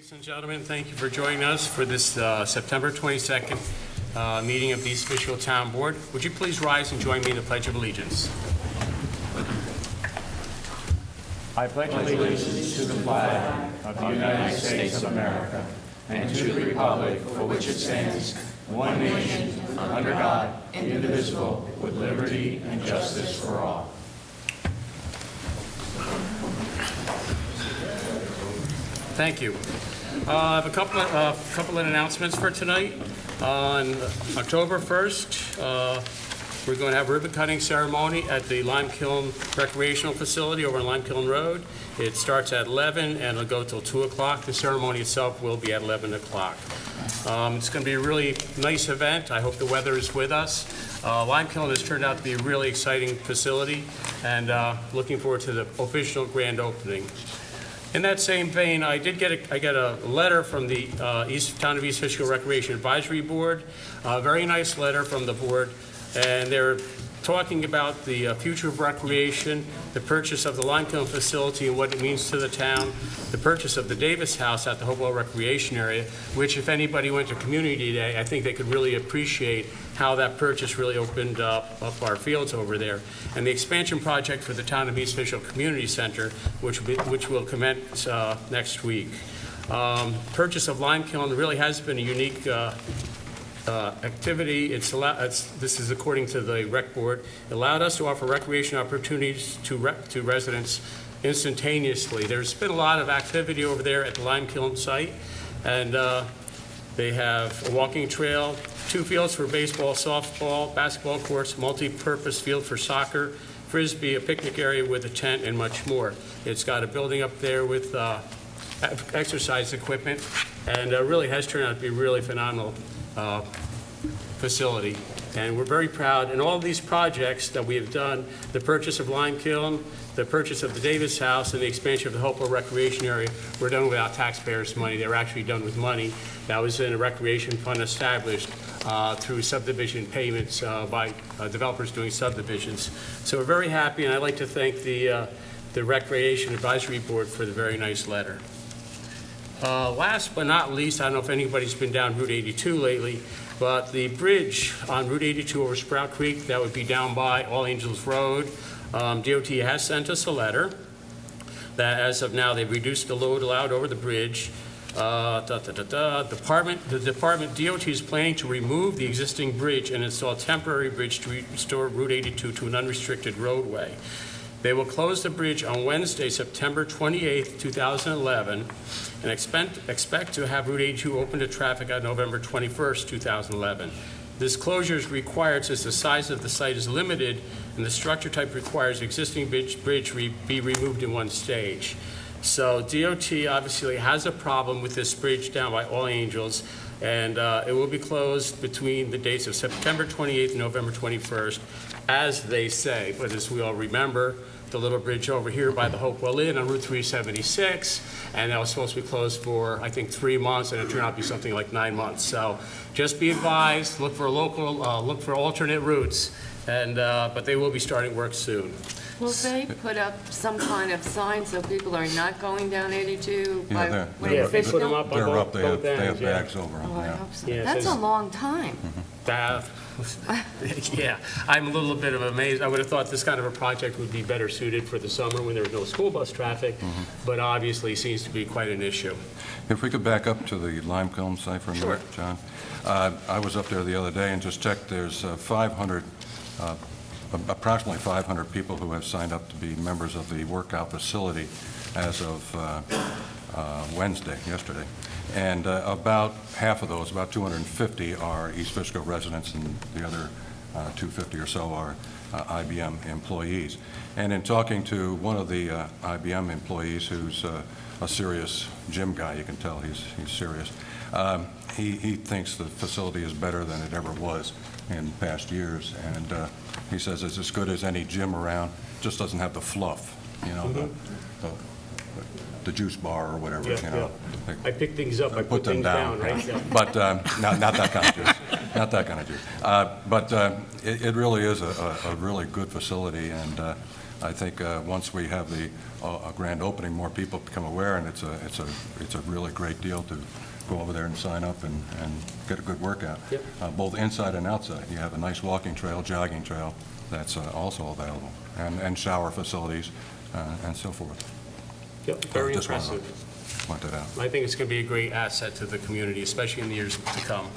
Ladies and gentlemen, thank you for joining us for this September 22nd meeting of the East Fishkill Town Board. Would you please rise and join me in the Pledge of Allegiance? I pledge allegiance to the flag of the United States of America and to the republic for which it stands, one nation, under God, indivisible, with liberty and justice for all. Thank you. I have a couple of announcements for tonight. On October 1st, we're going to have a ribbon cutting ceremony at the Lime Kiln Recreational Facility over on Lime Kiln Road. It starts at 11 and it'll go till 2 o'clock. The ceremony itself will be at 11 o'clock. It's going to be a really nice event. I hope the weather is with us. Lime Kiln has turned out to be a really exciting facility, and looking forward to the official grand opening. In that same vein, I got a letter from the Town of East Fishkill Recreation Advisory Board, a very nice letter from the board, and they're talking about the future of recreation, the purchase of the Lime Kiln facility and what it means to the town, the purchase of the Davis House at the Hopewell Recreation Area, which if anybody went to Community Day, I think they could really appreciate how that purchase really opened up our fields over there. And the expansion project for the Town of East Fishkill Community Center, which will commence next week. Purchase of Lime Kiln really has been a unique activity. This is according to the Rec Board. It allowed us to offer recreation opportunities to residents instantaneously. There's been a lot of activity over there at the Lime Kiln site, and they have a walking trail, 2 fields for baseball, softball, basketball courts, multi-purpose field for soccer, frisbee, a picnic area with a tent, and much more. It's got a building up there with exercise equipment, and really has turned out to be a really phenomenal facility. And we're very proud. And all of these projects that we have done, the purchase of Lime Kiln, the purchase of the Davis House, and the expansion of the Hopewell Recreation Area were done without taxpayers' money. They were actually done with money that was in a recreation fund established through subdivision payments by developers doing subdivisions. So we're very happy, and I'd like to thank the Recreation Advisory Board for the very nice letter. Last but not least, I don't know if anybody's been down Route 82 lately, but the bridge on Route 82 over Sprout Creek that would be down by All Angels Road, DOT has sent us a letter that as of now they've reduced the load allowed over the bridge. The department DOT is planning to remove the existing bridge and install a temporary bridge to restore Route 82 to an unrestricted roadway. They will close the bridge on Wednesday, September 28th, 2011, and expect to have Route 82 open to traffic on November 21st, 2011. This closure is required since the size of the site is limited and the structure type requires existing bridge be removed in one stage. So DOT obviously has a problem with this bridge down by All Angels, and it will be closed between the dates of September 28th and November 21st, as they say. But as we all remember, the little bridge over here by the Hopewell Inn on Route 376, and that was supposed to be closed for, I think, 3 months, and it turned out to be something like 9 months. So just be advised, look for look for alternate routes, and but they will be starting work soon. Will they put up some kind of sign so people are not going down 82? Yeah, they put them up on they're both, up. They have ends, bags over them. Oh, I Yeah. hope so. Yeah, That's so a long time. Yeah, I'm a little bit of amazed. I would have thought this kind of a project would be better suited for the summer when there's no school bus traffic, but obviously seems to be quite an issue. If we could back up to the Lime Kiln site for a minute, John. I was up there the other day and just checked. There's approximately 500 people who have signed up to be members of the workout facility as of Wednesday, yesterday. And about half of those, about 250, are East Fishkill residents, and the other 250 or so are IBM employees. And in talking to one of the IBM employees, who's a serious gym guy, you can tell he's serious, he thinks the facility is better than it ever was in past years. And he says it's as good as any gym around, just doesn't have the fluff, you know, the juice bar or whatever, Yeah, you know. yeah. I pick things up, I put them things down, right? Yeah. But not that kind of juice, not that kind of juice. But it really is a really good facility, and I think once we have the a grand opening, more people become aware, and it's a really great deal to go over there and sign up and get a good workout, both inside and outside. You have a nice walking trail, jogging trail that's also available, and shower facilities and so forth. Yep, very Just wanted to impressive. point that out. I think it's going to be a great asset to the community, especially in the years to come.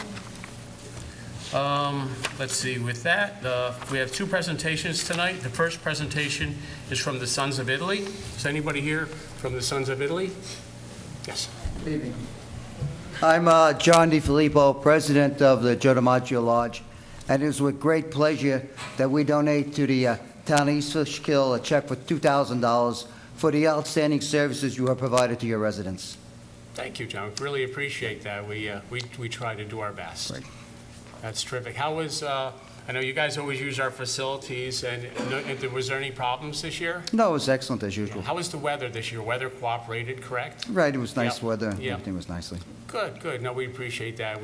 Let's see, with that, we have two presentations tonight. The first presentation is from the Sons of Italy. Is anybody here from the Sons of Italy? Yes. Good evening. I'm John DiFilippo, president of the Joe DiMaggio Lodge, and it is with great pleasure that we donate to the town of East Fishkill a check for $2,000 for the outstanding services you have provided to your residents. Thank you, John. Really appreciate that. We try to do our best. Right. That's terrific. How was, I know you guys always use our facilities, and was there any problems this year? No, it was excellent as usual. How was the weather this year? Weather cooperated, correct? Right, it was nice Yep. weather. Yep. Everything was nicely. Good, good. No, we appreciate that.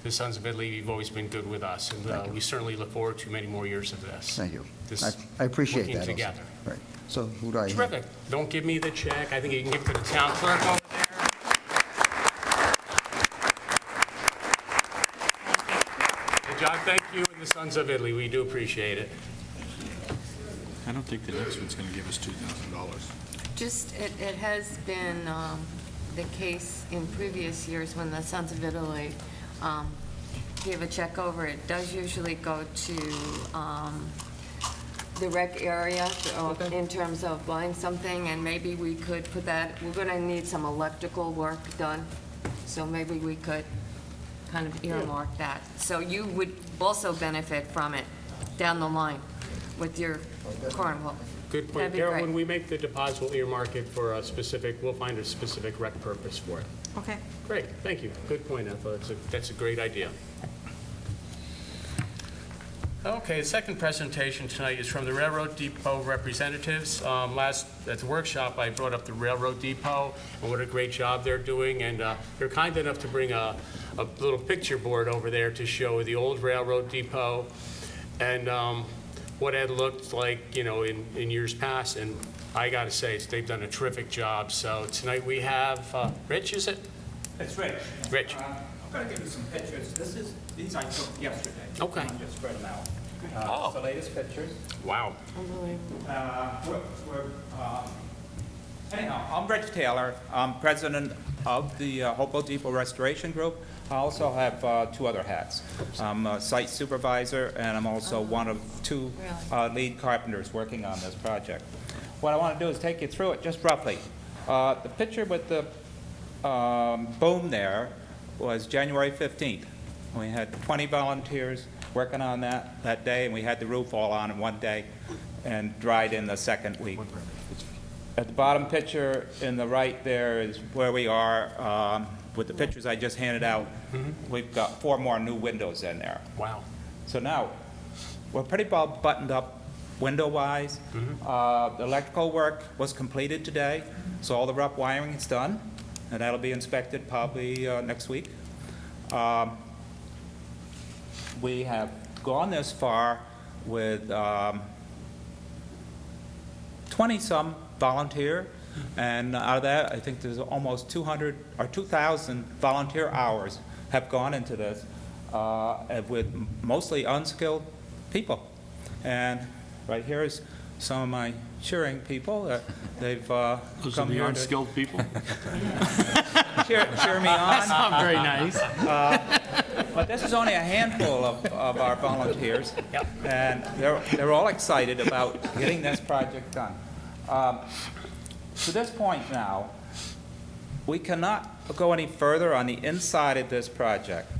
The Sons of Italy, you've always been good with us, and we certainly look forward to many more years of this. Thank you. This I appreciate working that also. together. Right. So who do I? Terrific. Don't give me the check. I think you can give it to the town clerk over there. And John, thank you and the Sons of Italy. We do appreciate it. I don't think the next one's going to give us $2,000. Just, it has been the case in previous years when the Sons of Italy gave a check over. It does usually go to the rec area in terms of buying something, and maybe we could put that, we're going to need some electrical work done, so maybe we could kind of earmark that. So you would also benefit from it down the line with your carnival. Good point. That'd be Carol, great. when we make the deposit, we'll earmark it for a specific, we'll find a specific rec purpose for it. Okay. Great, thank you. Good point, Ethel. That's a great idea. Okay, the second presentation tonight is from the Railroad Depot representatives. At the workshop, I brought up the Railroad Depot and what a great job they're doing, and they're kind enough to bring a little picture board over there to show the old Railroad Depot and what it looked like, you know, in years past, and I got to say, they've done a terrific job. So tonight we have, Rich, is it? It's Rich. Rich. I'm going to give you some pictures. These I took yesterday. Okay. I'm just spread them out. Oh. It's the latest pictures. Wow. Anyhow, I'm Rich Taylor. I'm president of the Hopewell Depot Restoration Group. I also have two other hats. I'm a site supervisor, and I'm also one of two lead carpenters working on this project. What I want to do is take you through it just roughly. The picture with the boom there was January 15th. We had 20 volunteers working on that day, and we had the roof all on in one day and dried in the second week. At the bottom picture in the right there is where we are with the pictures I just handed out. We've got 4 more new windows in there. Wow. So now, we're pretty well buttoned up window-wise. The electrical work was completed today, so all the rough wiring is done, and that'll be inspected probably next week. We have gone this far with 20-some volunteer, and out of that, I think there's almost 200 or 2,000 volunteer hours have gone into this with mostly unskilled people. And right here is some of my cheering people. They've Those are come the here to unskilled people? cheer me on. Not very nice. But this is only a handful of our volunteers, and they're all excited about getting this project done. To this point now, we cannot go any further on the inside of this project.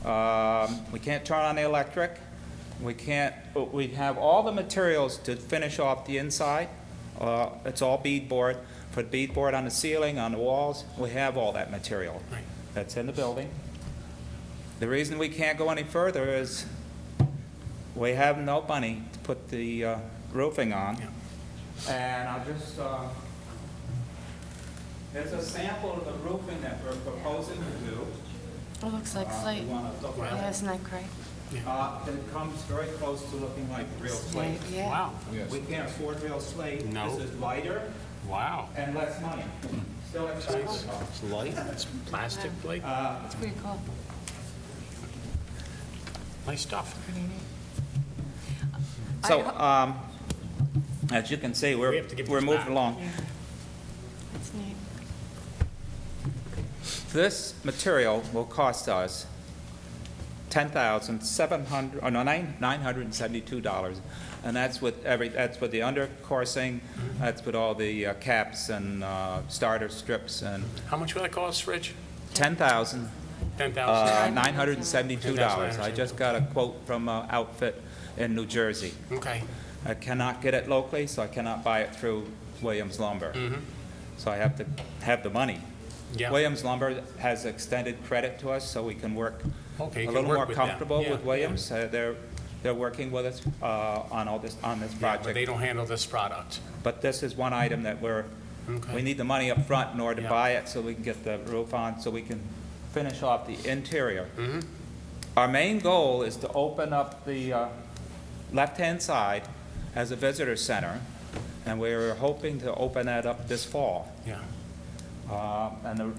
We can't turn on the electric. We have all the materials to finish off the inside. It's all beadboard. Put beadboard on the ceiling, on the walls. We have all that material. That's in the building. The reason we can't go any further is we have no money to put the roofing on. And I'll just, there's a sample of the roofing that we're proposing to do. It looks like slate. You wanna look at it? Yeah, isn't that great? It comes very close to looking like real slate. Yeah. Wow, We can't afford real slate. No. This is lighter wow. and less money. Still expensive. It's light, it's plastic plate, It's pretty cool. nice stuff. So, as you can see, We have to give we're these moving back. along. That's neat. This material will cost us $10,700, oh no, $972, and that's with that's with the undercoursing, that's with all the caps and starter strips, and How much will that cost, Rich? $10,972. 10,000. I just got a quote from an outfit in New Jersey. Okay, I cannot get it locally, so I cannot buy it through Williams Lumber. So I have to have the money. yeah. Williams Lumber has extended credit to us, so we can work Okay, a you can little work more with them. comfortable Yeah, with Williams. They're working with us on this Yeah, but project. they don't handle this product. But this is one item that we Okay. need the money up front in order to Yeah. buy it, so we can get the roof on, so we can finish off the interior. Mm-hmm. Our main goal is to open up the left-hand side as a visitor center, and we're hoping to open that up this fall. Yeah, And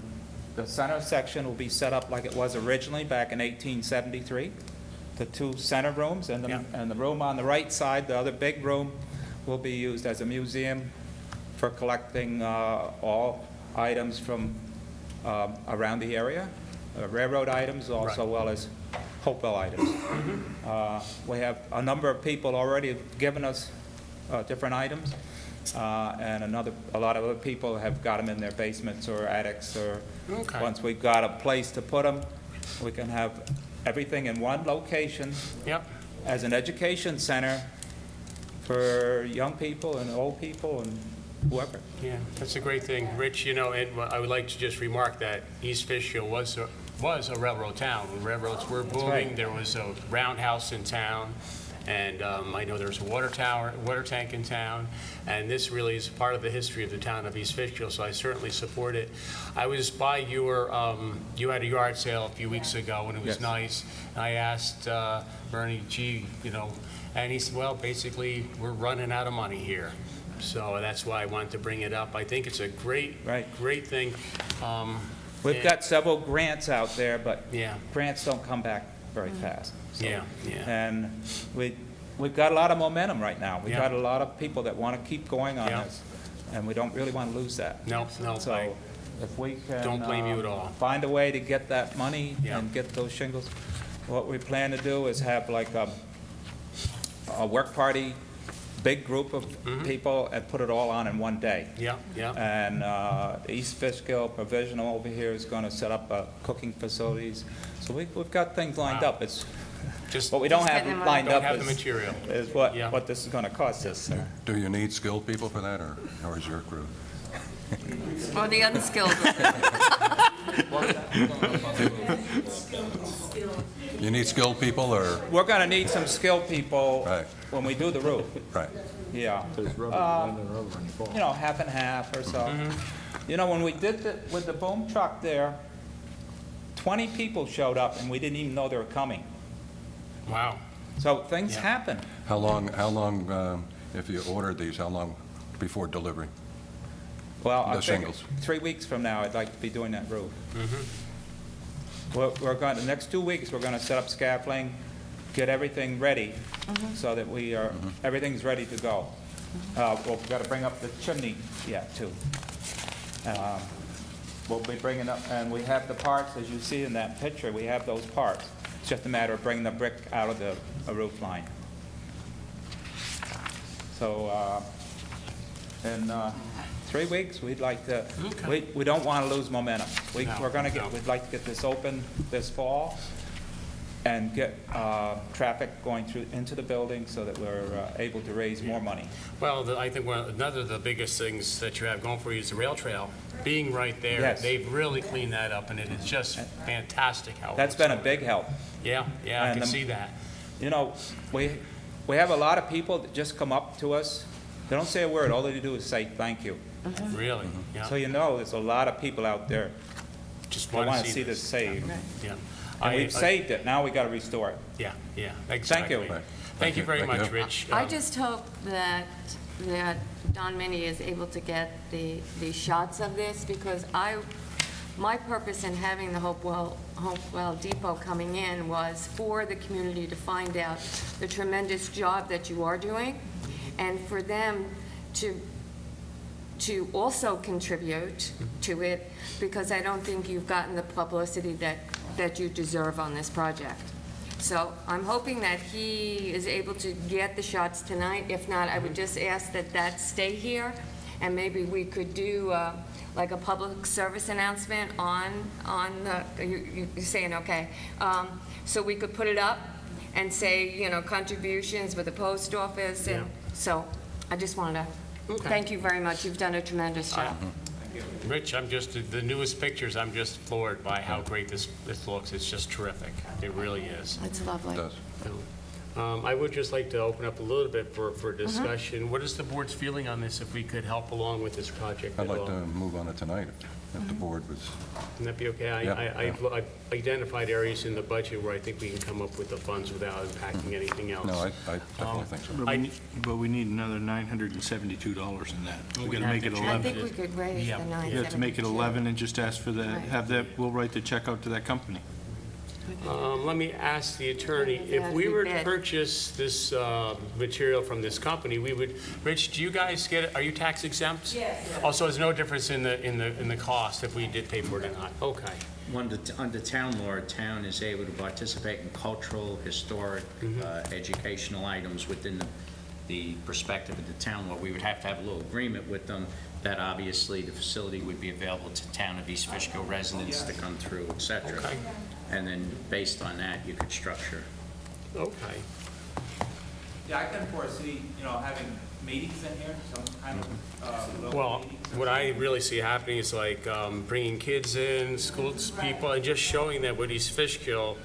the center section will be set up like it was originally back in 1873. The two center rooms and Yeah. the room on the right side, the other big room, will be used as a museum for collecting all items from around the area, railroad items, also Right. well as Hopewell items. We have a number of people already given us different items, and a lot of other people have got them in their basements or attics, or Okay. once we've got a place to put them, we can have everything in one location yep, as an education center for young people and old people and whoever. yeah, that's a great thing. Rich, and I would like to just remark that East Fishkill was a railroad town. When railroads were booming, right. there was a roundhouse in town, and I know there's a water tank in town, and this really is part of the history of the town of East Fishkill, so I certainly support it. I was by you had a yard sale a few weeks ago, and it was Yes. nice. And I asked Bernie, and he said, well, basically, we're running out of money here. So that's why I wanted to bring it up. I think it's a great, Right. great thing. We've got several grants out there, but Yeah, grants don't come back very fast. So- yeah, yeah. And we've got a lot of momentum right now. We've Yeah. got a lot of people that want to keep going on Yeah. this, and we don't really want to lose that. No, I So if we can. don't blame you at all. Find a way to get that money Yeah. and get those shingles. What we plan to do is have like a work party, big group of people, and put it all on in one day. Yeah, yeah, And East Fishkill Provisional over here is going to set up cooking facilities. So we've got things lined Wow. up. It's just what we don't Just have getting them lined don't up have the is material. Yeah. what this is going to cost us. Do you need skilled people for that, or is your crew? Or the unskilled. You need skilled people, or, We're going to need some skilled people Right. when we do the roof. right? Yeah. Half and half or so. When we did with the boom truck there, 20 people showed up and we didn't even know they were coming. Wow. So things Yeah. happen. How long, if you ordered these, how long before delivery? Well, I The think shingles. 3 weeks from now, I'd like to be doing that roof. We're going, the next 2 weeks, we're going to set up scaffolding, get everything ready so that everything's ready to go. We've got to bring up the chimney yet, too. We'll be bringing up, and we have the parts, as you see in that picture, we have those parts. It's just a matter of bringing the brick out of the roof line. So, in 3 weeks, we'd like to, Okay. we don't want to lose momentum. No, no. We'd like to get this open this fall and get traffic going through into the building so that we're able to raise more money. Well, I think another of the biggest things that you have going for you is the rail trail. Being right there, Yes. they've really cleaned that up, and it is just fantastic how it That's looks been a over big there. help. Yeah, yeah, I And can the- see that. We have a lot of people that just come up to us. They don't say a word. All they do is say thank you. Really, yeah. So there's a lot of people out there Just that want want to to see this saved. Yeah. And we've saved it, now we gotta restore it. Yeah, yeah, Thank exactly. you. Right. Thank you very Thank much, you. Rich. I just hope that Don Minnie is able to get the shots of this, because my purpose in having the Hopewell Depot coming in was for the community to find out the tremendous job that you are doing, and for them to also contribute to it, because I don't think you've gotten the publicity that you deserve on this project. So I'm hoping that he is able to get the shots tonight. If not, I would just ask that stay here, and maybe we could do like a public service announcement on the, you're saying, okay. So we could put it up and say, contributions with the post office, and so I just wanted to thank you very much. You've done a tremendous job. Rich, the newest pictures, I'm just floored by how great this looks. It's just terrific. It really is. It's lovely. It does. I would just like to open up a little bit for discussion. What is the board's feeling on this, if we could help along with this project I'd at like all? to move on it tonight, if the board was, Can that be okay? Yeah. I've identified areas in the budget where I think we can come up with the funds without impacting anything else. no, I definitely think so. But we need another $972 in that. We're going to make it I 11. think we could raise the Yeah. 972. Yeah, to make it 11 and just ask for the, Right. have that, we'll write the check out to that company. Let me ask the attorney, if we were to purchase this material from this company, we would, Rich, do you guys get it, are you tax exempt? Yes. Oh, so there's no difference in the cost if we did pay for it or not? Okay. Under town law, a town is able to participate in cultural, historic, educational items within the perspective of the town law. We would have to have a little agreement with them that obviously the facility would be available to town of East Fishkill residents to come through, et cetera. Okay. And then based on that, you could structure. Okay. Yeah, I can foresee, having meetings in here, some kind of, local Well, meetings. what I really see happening is like bringing kids in, schools, people, and just showing that what East Fishkill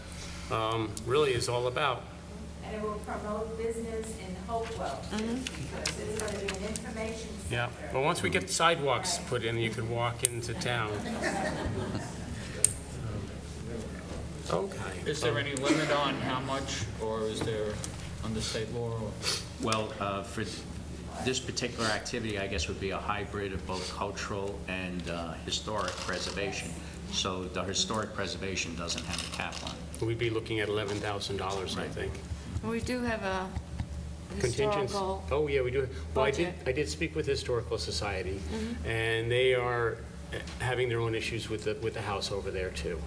really is all about. And it will promote business in Hopewell, because it's going to be an information Yeah, center. but once we get the sidewalks put in, you can walk into town. Okay. Is there any limit on how much, or is there under state law? Or? Well, for this particular activity, I guess would be a hybrid of both cultural and historic preservation. So the historic preservation doesn't have a cap on it. We'd be looking at $11,000, I think. We do have a Contingents? historical, Oh, yeah, we do. Well, budget. I did speak with Historical Society, and they are having their own issues with the house over there, too.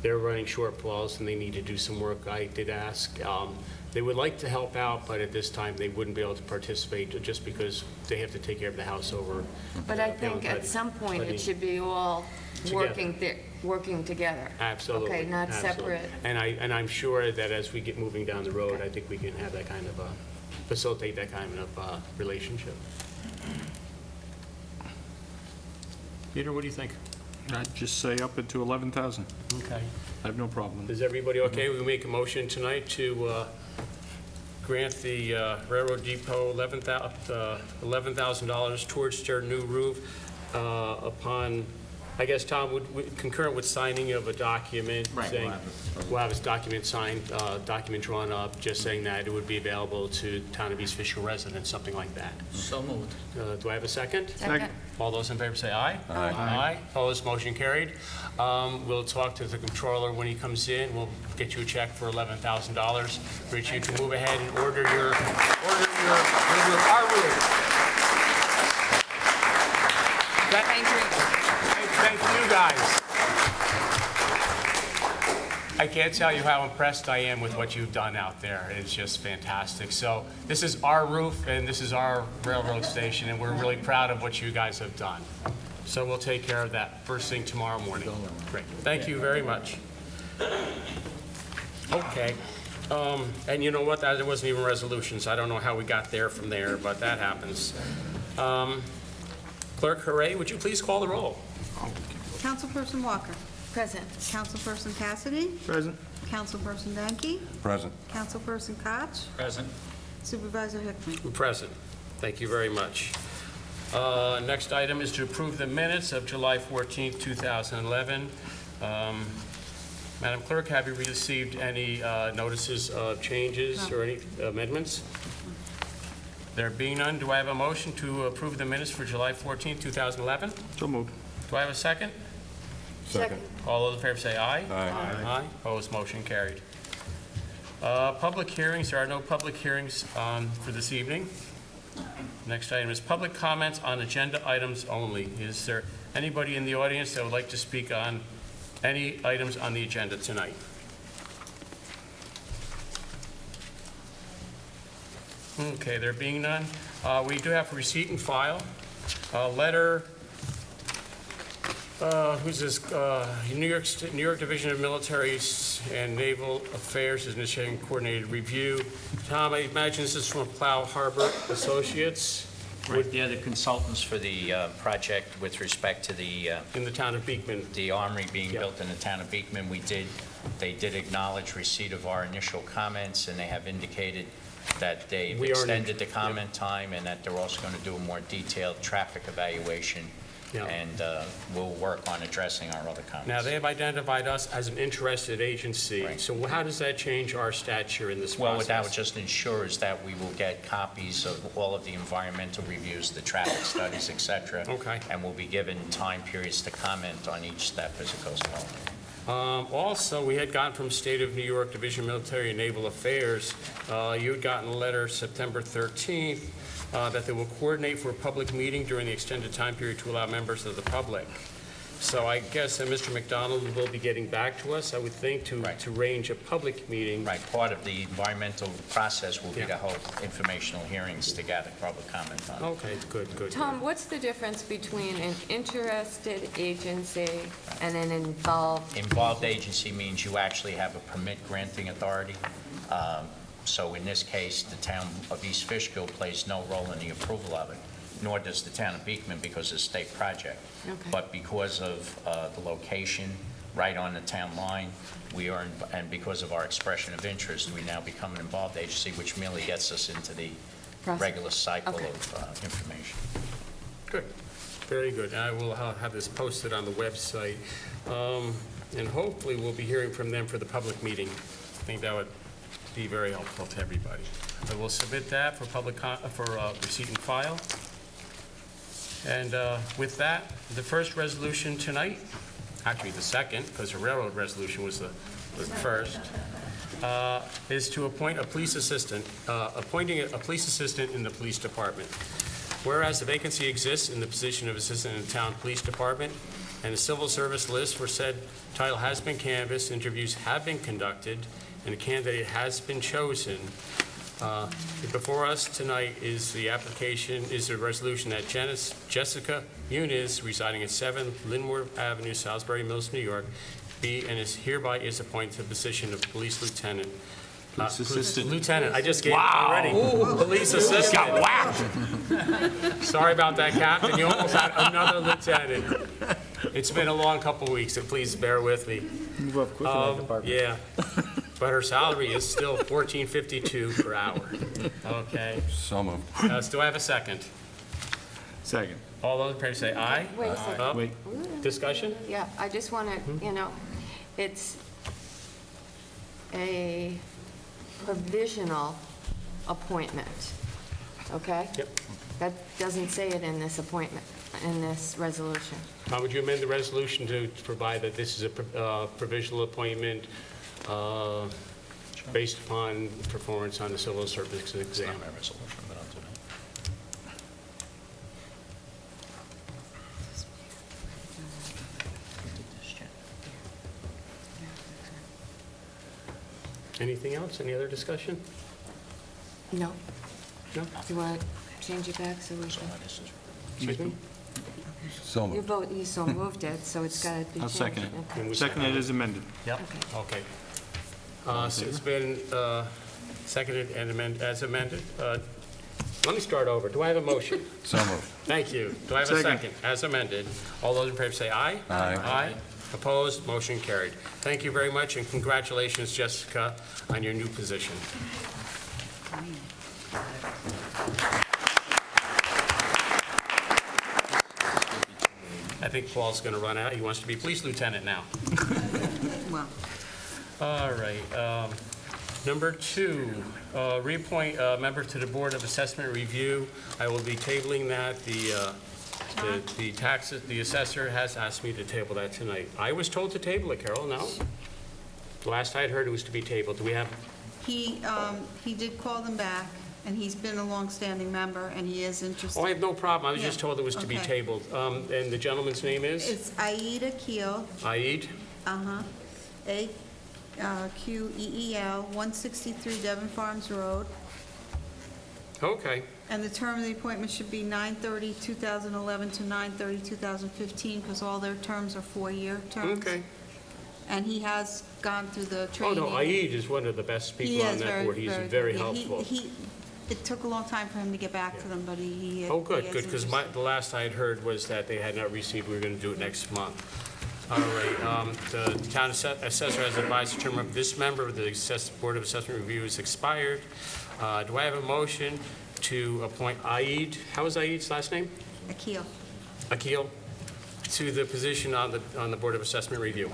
They're running shortfalls, and they need to do some work. I did ask. They would like to help out, but at this time, they wouldn't be able to participate just because they have to take care of the house over. but I down think at Putney- some point Putney. it should be all working together. Absolutely. Okay, not absolutely. separate. And I'm sure that as we get moving down the road, I think we can have that kind of, facilitate that kind of relationship. Peter, what do you think? I'd just say up it to 11,000. Okay. I have no problem. Is everybody okay? We make a motion tonight to grant the Railroad Depot $11,000 towards their new roof upon, I guess, Tom, would concurrent with signing of a document Right, saying, we'll have this document signed, document drawn up, just saying that it would be available to town of East Fishkill residents, something like that. So moved. Do I have a second? Second. All those in favor say aye. Aye. Aye. Opposed, motion carried. We'll talk to the controller when he comes in. We'll get you a check for $11,000. Rich, you can move ahead and order your our roof. Thank you. Thank you, guys. I can't tell you how impressed I am with what you've done out there. It's just fantastic. So this is our roof, and this is our railroad station, and we're really proud of what you guys have done. So we'll take care of that first thing tomorrow morning. Great. Thank you very much. Okay. And you know what? There wasn't even resolutions. I don't know how we got there from there, but that happens. Clerk Hooray, would you please call the roll? Councilperson Walker. Present. Councilperson Cassidy. Present. Councilperson Danke. Present. Councilperson Koch. Present. Supervisor Hickman. Present. Thank you very much. Next item is to approve the minutes of July 14th, 2011. Madam Clerk, have you received any notices of changes or any amendments? There being none, do I have a motion to approve the minutes for July 14, 2011? So moved. Do I have a second? Second. All those in favor say aye. Aye. Aye. Opposed, motion carried. Public hearings, there are no public hearings for this evening. Next item is public comments on agenda items only. Is there anybody in the audience that would like to speak on any items on the agenda tonight? Okay, there being none, we do have receipt and file. Letter, who's this? New York Division of Military and Naval Affairs is initiating coordinated review. Tom, I imagine this is from Plow Harbor Associates Right, they're the consultants for the project with respect to the in the town of Beekman. armory being Yeah. built in the town of Beekman. They did acknowledge receipt of our initial comments, and they have indicated that they've We are- extended the comment time, and that they're also going to do a more detailed traffic evaluation, Yeah. and we'll work on addressing our other comments. Now, they have identified us as an interested agency. Right. So how does that change our stature in this Well, process? what that would just ensure is that we will get copies of all of the environmental reviews, the traffic studies, et cetera. Okay. And we'll be given time periods to comment on each step as it goes along. Also, we had gotten from State of New York Division of Military and Naval Affairs, you had gotten a letter September 13th that they will coordinate for a public meeting during the extended time period to allow members of the public. So I guess that Mr. McDonald will be getting back to us, I would think, to Right. arrange a public meeting. Right, part of the environmental process will be Yeah. to hold informational hearings to gather public comment on it. Okay, good. Tom, what's the difference between an interested agency and an involved? Involved agency means you actually have a permit granting authority. So in this case, the town of East Fishkill plays no role in the approval of it, nor does the town of Beekman because it's a state project. Okay. But because of the location right on the town line, and because of our expression of interest, we now become an involved agency, which merely gets us into the Process. regular cycle Okay. of information. Good, very good. And I will have this posted on the website. And hopefully, we'll be hearing from them for the public meeting. I think that would be very helpful to everybody. I will submit that for receipt and file. And with that, the first resolution tonight, actually the second, because the railroad resolution was the first, is to appoint a police assistant, appointing a police assistant in the police department. Whereas the vacancy exists in the position of assistant in the town police department, and the civil service list for said title has been canvassed, interviews have been conducted, and a candidate has been chosen. Before us tonight is the resolution that Jessica Muniz, residing at 7 Linmore Avenue, Salisbury Mills, New York, be and is hereby is appointed to the position of police lieutenant. Police assistant. Lieutenant, I just gave it already. Police assistant. Got whacked. Sorry about that, Captain. You almost had another lieutenant. It's been a long couple of weeks, so please bear with me. Move up quick in that department. Yeah, but her salary is still $14.52 per hour. Okay. So moved. So do I have a second? Second. All those in favor say aye. Wait a second. Up. Wait. Discussion? Yeah, I just want to, it's a provisional appointment, okay? Yep. That doesn't say it in this appointment, in this resolution. How would you amend the resolution to provide that this is a provisional appointment based upon performance on the civil service exam? Not my resolution, but I'll do that. Anything else? Any other discussion? No. No? Do you want to change it back so we can? Excuse me? So You moved. vote, you so moved it, so it's got to be I'll changed. second it. Okay. we Second it is amended. Yep, okay. So it's been seconded and as amended. Let me start over. Do I have a motion? So moved. Thank you. Do I have a Second. second? As amended. All those in favor say aye. Aye. Aye. Opposed? Motion carried. Thank you very much, and congratulations, Jessica, on your new position. I think Paul's going to run out. He wants to be police lieutenant now. Well, All right. Number 2, reappoint a member to the Board of Assessment Review. I will be tabling that. The assessor has asked me to table that tonight. I was told to table it, Carol, no? Last I had heard it was to be tabled. Do we have, He did call them back, and he's been a longstanding member, and he is interested. oh, I have no problem. I was just Yeah, told it was to be okay. tabled. And the gentleman's name is? It's Aida Keel, Aid? A-Q-E-E-L, 163 Devon Farms Road, Okay. and the term of the appointment should be 9/30/2011 to 9/30/2015, because all their terms are 4-year terms. Okay. And he has gone through the Oh, training. no, Aid is one of the best He people on is that board. He's good. very Yeah, helpful. It took a long time for him to get back to them, but he Oh, good, he is good, because interested. the last I had heard was that they had not received, we were going to do it next month. All right, the town assessor has advised the term of this member of the Board of Assessment Review is expired. Do I have a motion to appoint Aid, how is Aid's last name? Akil. Akil, to the position on the Board of Assessment Review?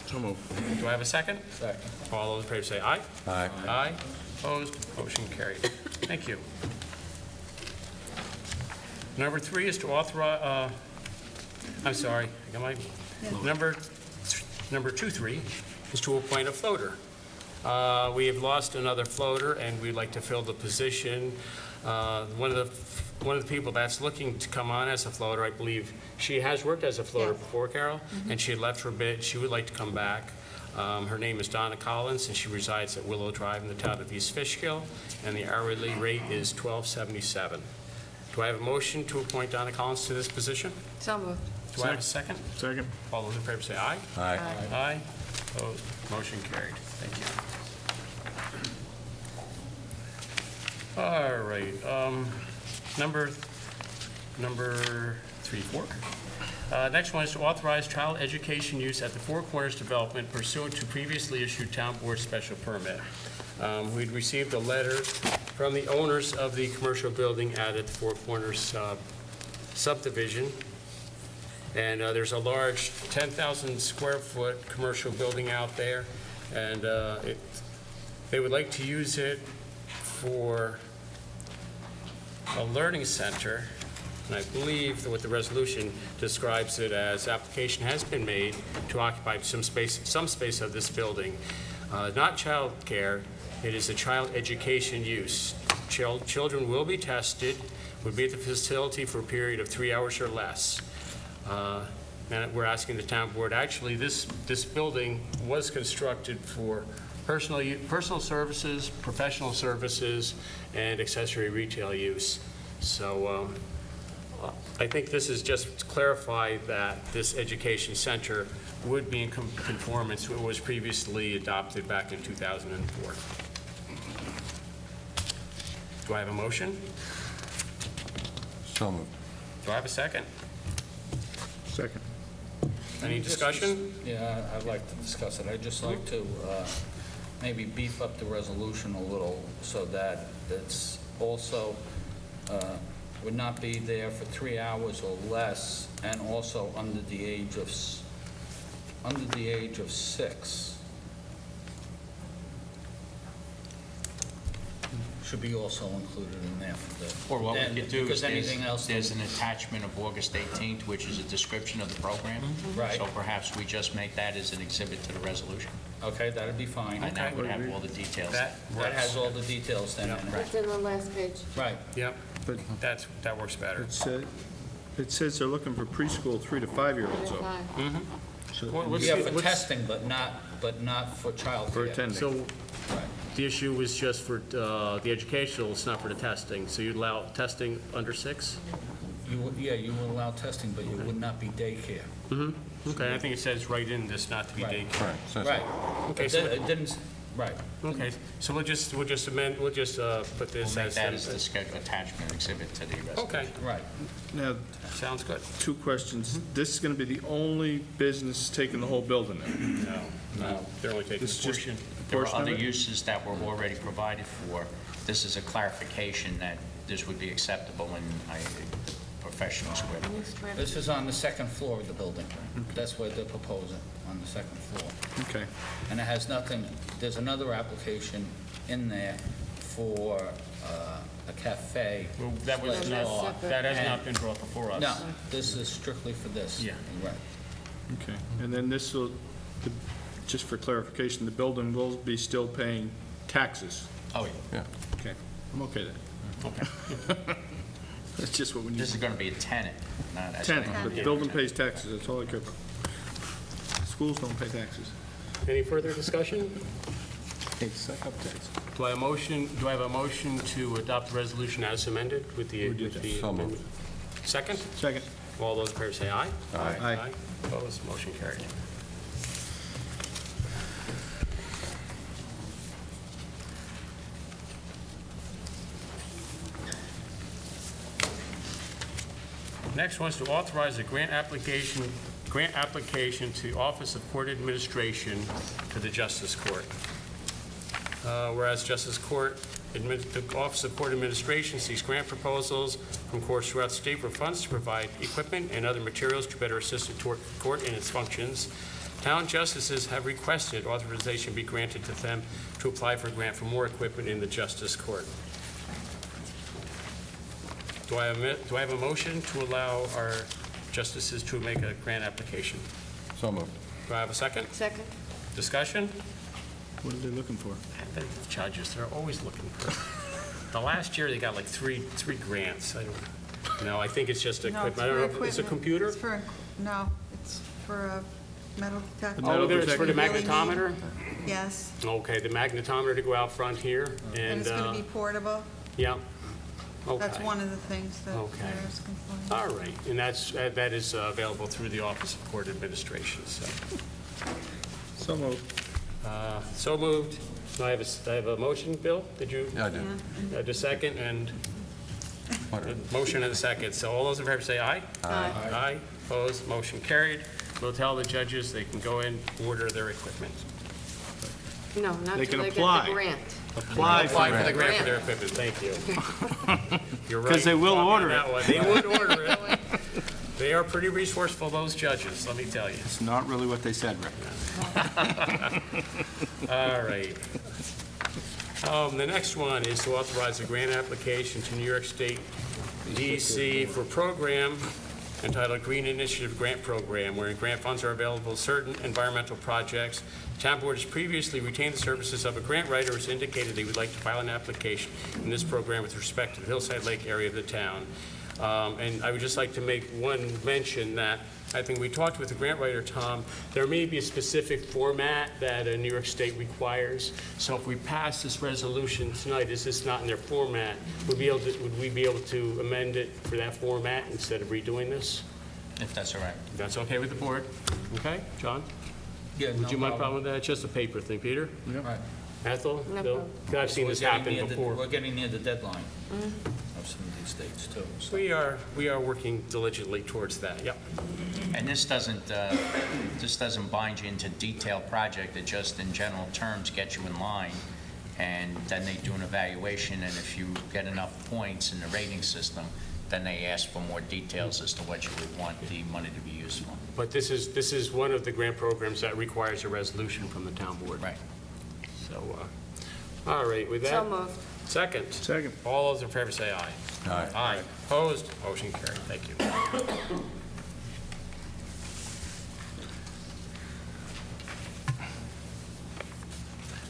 So moved. Do I have a second? Second. All those in favor say aye. Aye. Aye. Opposed? Motion carried. Thank you. Number 3 is to authorize, I'm sorry, am I? Number 2-3 is to appoint a floater. We have lost another floater, and we'd like to fill the position. One of the people that's looking to come on as a floater, I believe, she has worked as a floater Yes. before, Carol, and she had left for a bit. She would like to come back. Her name is Donna Collins, and she resides at Willow Drive in the town of East Fishkill, and the hourly rate is $12.77. Do I have a motion to appoint Donna Collins to this position? So moved. Do I have a second? Second. All those in favor say aye. Aye. Aye. Opposed? Motion carried. Thank you. All right, number 3, 4. Next one is to authorize child education use at the Four Corners development pursuant to previously issued town board special permit. We'd received a letter from the owners of the commercial building at the Four Corners subdivision. And there's a large 10,000 square foot commercial building out there, and they would like to use it for a learning center, and I believe that what the resolution describes it as, application has been made to occupy some space of this building. Not child care, it is a child education use. Children will be tested, would be at the facility for a period of 3 hours or less. And we're asking the town board, actually, this building was constructed for personal services, professional services, and accessory retail use. So I think this is just to clarify that this education center would be in conformance to what was previously adopted back in 2004. Do I have a motion? So moved. Do I have a second? Second. Any discussion? Yeah, I'd like to discuss it. I'd just like to maybe beef up the resolution a little so that it's also would not be there for 3 hours or less, and also under the age of 6. Should be also included in there for the. Or what we then- could do because is anything else. there's an attachment of August 18th, which is a description of the program. Right. So perhaps we just make that as an exhibit to the resolution, Okay, that'd be fine. and that would have all the details. That That has works. all the details then. Yeah. in it. It's in the last page. Right. Yep, But that works better. it says they're looking for preschool 3 to 5-year-olds, though. Fine. What's Yeah, the- for what's- testing, but not for childcare. For attending. So Right. the issue was just for the educational, it's not for the testing. So you'd allow testing under 6? Yeah, you will allow testing, but you would not be daycare. Okay, I think it says right in this not to be Right. daycare. Right. Says Right. Okay, It so- didn't- it didn't, right. Okay, so we'll just amend, we'll just put We'll this make as. that as the schedule attachment exhibit to the resolution. Okay, Right. Now, sounds good. 2 questions. This is going to be the only business taking the whole building then? No, they're only taking This a is just portion. a There were portion of other it? uses that were already provided for. This is a clarification that this would be acceptable in a professional square. This is on the second floor of the building. That's what they're proposing, on on the second floor. Okay. And it has nothing, there's another application in there for a cafe. That was slash not, bar. that has not been brought before us. No, this is strictly for this. Yeah. Right. Okay. And then this will, just for clarification, the building will be still paying taxes? Oh, yeah. Yeah. Okay. I'm okay then. Okay. That's just what we need. This is going to be a tenant, not a... Tenant, but the building pays taxes, that's all I care about. Schools don't pay taxes. Any further discussion? They suck up tax. Do I have a motion to adopt the resolution as amended with the... Who did that? So moved. Second? Second. All those in favor say aye. Aye. Aye. Opposed, motion carried. Next one is to authorize a grant application to Office of Court Administration to the Justice Court. Whereas the Office of Court Administration seeks grant proposals from courts throughout the state for funds to provide equipment and other materials to better assist the court in its functions. Town justices have requested authorization be granted to them to apply for a grant for more equipment in the Justice Court. Do I have a motion to allow our justices to make a grant application? So moved. Do I have a second? Second? Discussion? What are they looking for? The judges, they're always looking for, the last year they got like three grants. I don't know. I think it's just No, equipment. it's I don't know for if it's a equipment. computer? It's for, no, it's for a metal detector. Oh, there's for the You really need- magnetometer? Yes, Okay, the magnetometer to go out front here and and, it's going to be portable. yeah. Okay. That's one of the things that Okay. they're asking for. All right, and that is available through the Office of Court Administration, so. So moved. So moved. Do I have a motion, Bill? Did you? Yeah, I did. Just a second, and Whatever. motion and a second. So all those in favor say aye. Aye. Aye. Opposed, motion carried. We'll tell the judges they can go in, order their equipment. No, not They till can they get apply. the grant. Apply Apply for for the it. grant for their equipment, thank you. You're right. 'Cause they will Talking order that it. one. They would order it. They are pretty resourceful, those judges, let me tell you. It's not really what they said, Rick. All right. The next one is to authorize a grant application to New York State DEC for a program entitled Green Initiative Grant Program, wherein grant funds are available to certain environmental projects. The town board has previously retained the services of a grant writer who has indicated they would like to file an application in this program with respect to the Hillside Lake area of the town. And I would just like to make one mention that I think we talked with the grant writer, Tom, there may be a specific format that New York State requires. So if we pass this resolution tonight, is this not in their format, would we be able to amend it for that format instead of redoing this? If that's all right. If that's okay with the board? Okay, John? Yeah, Would you mind a problem with that? It's just a paper thing, Peter? Right. Ethel? No Bill? problem. 'Cause I've seen We're this getting happen near the- before. We're getting near the deadline of some of these dates, too. so. We are working diligently towards that, yep. And this doesn't bind you into detailed project, it just in general terms gets you in line, and then they do an evaluation, and if you get enough points in the rating system, then they ask for more details as to what you would want the money to be used for. But this is one of the grant programs that requires a resolution from the town board. Right. So, all right, with that. So moved. Second. Second. All those in favor say aye. Aye. Aye. Opposed? Motion carried. Thank you.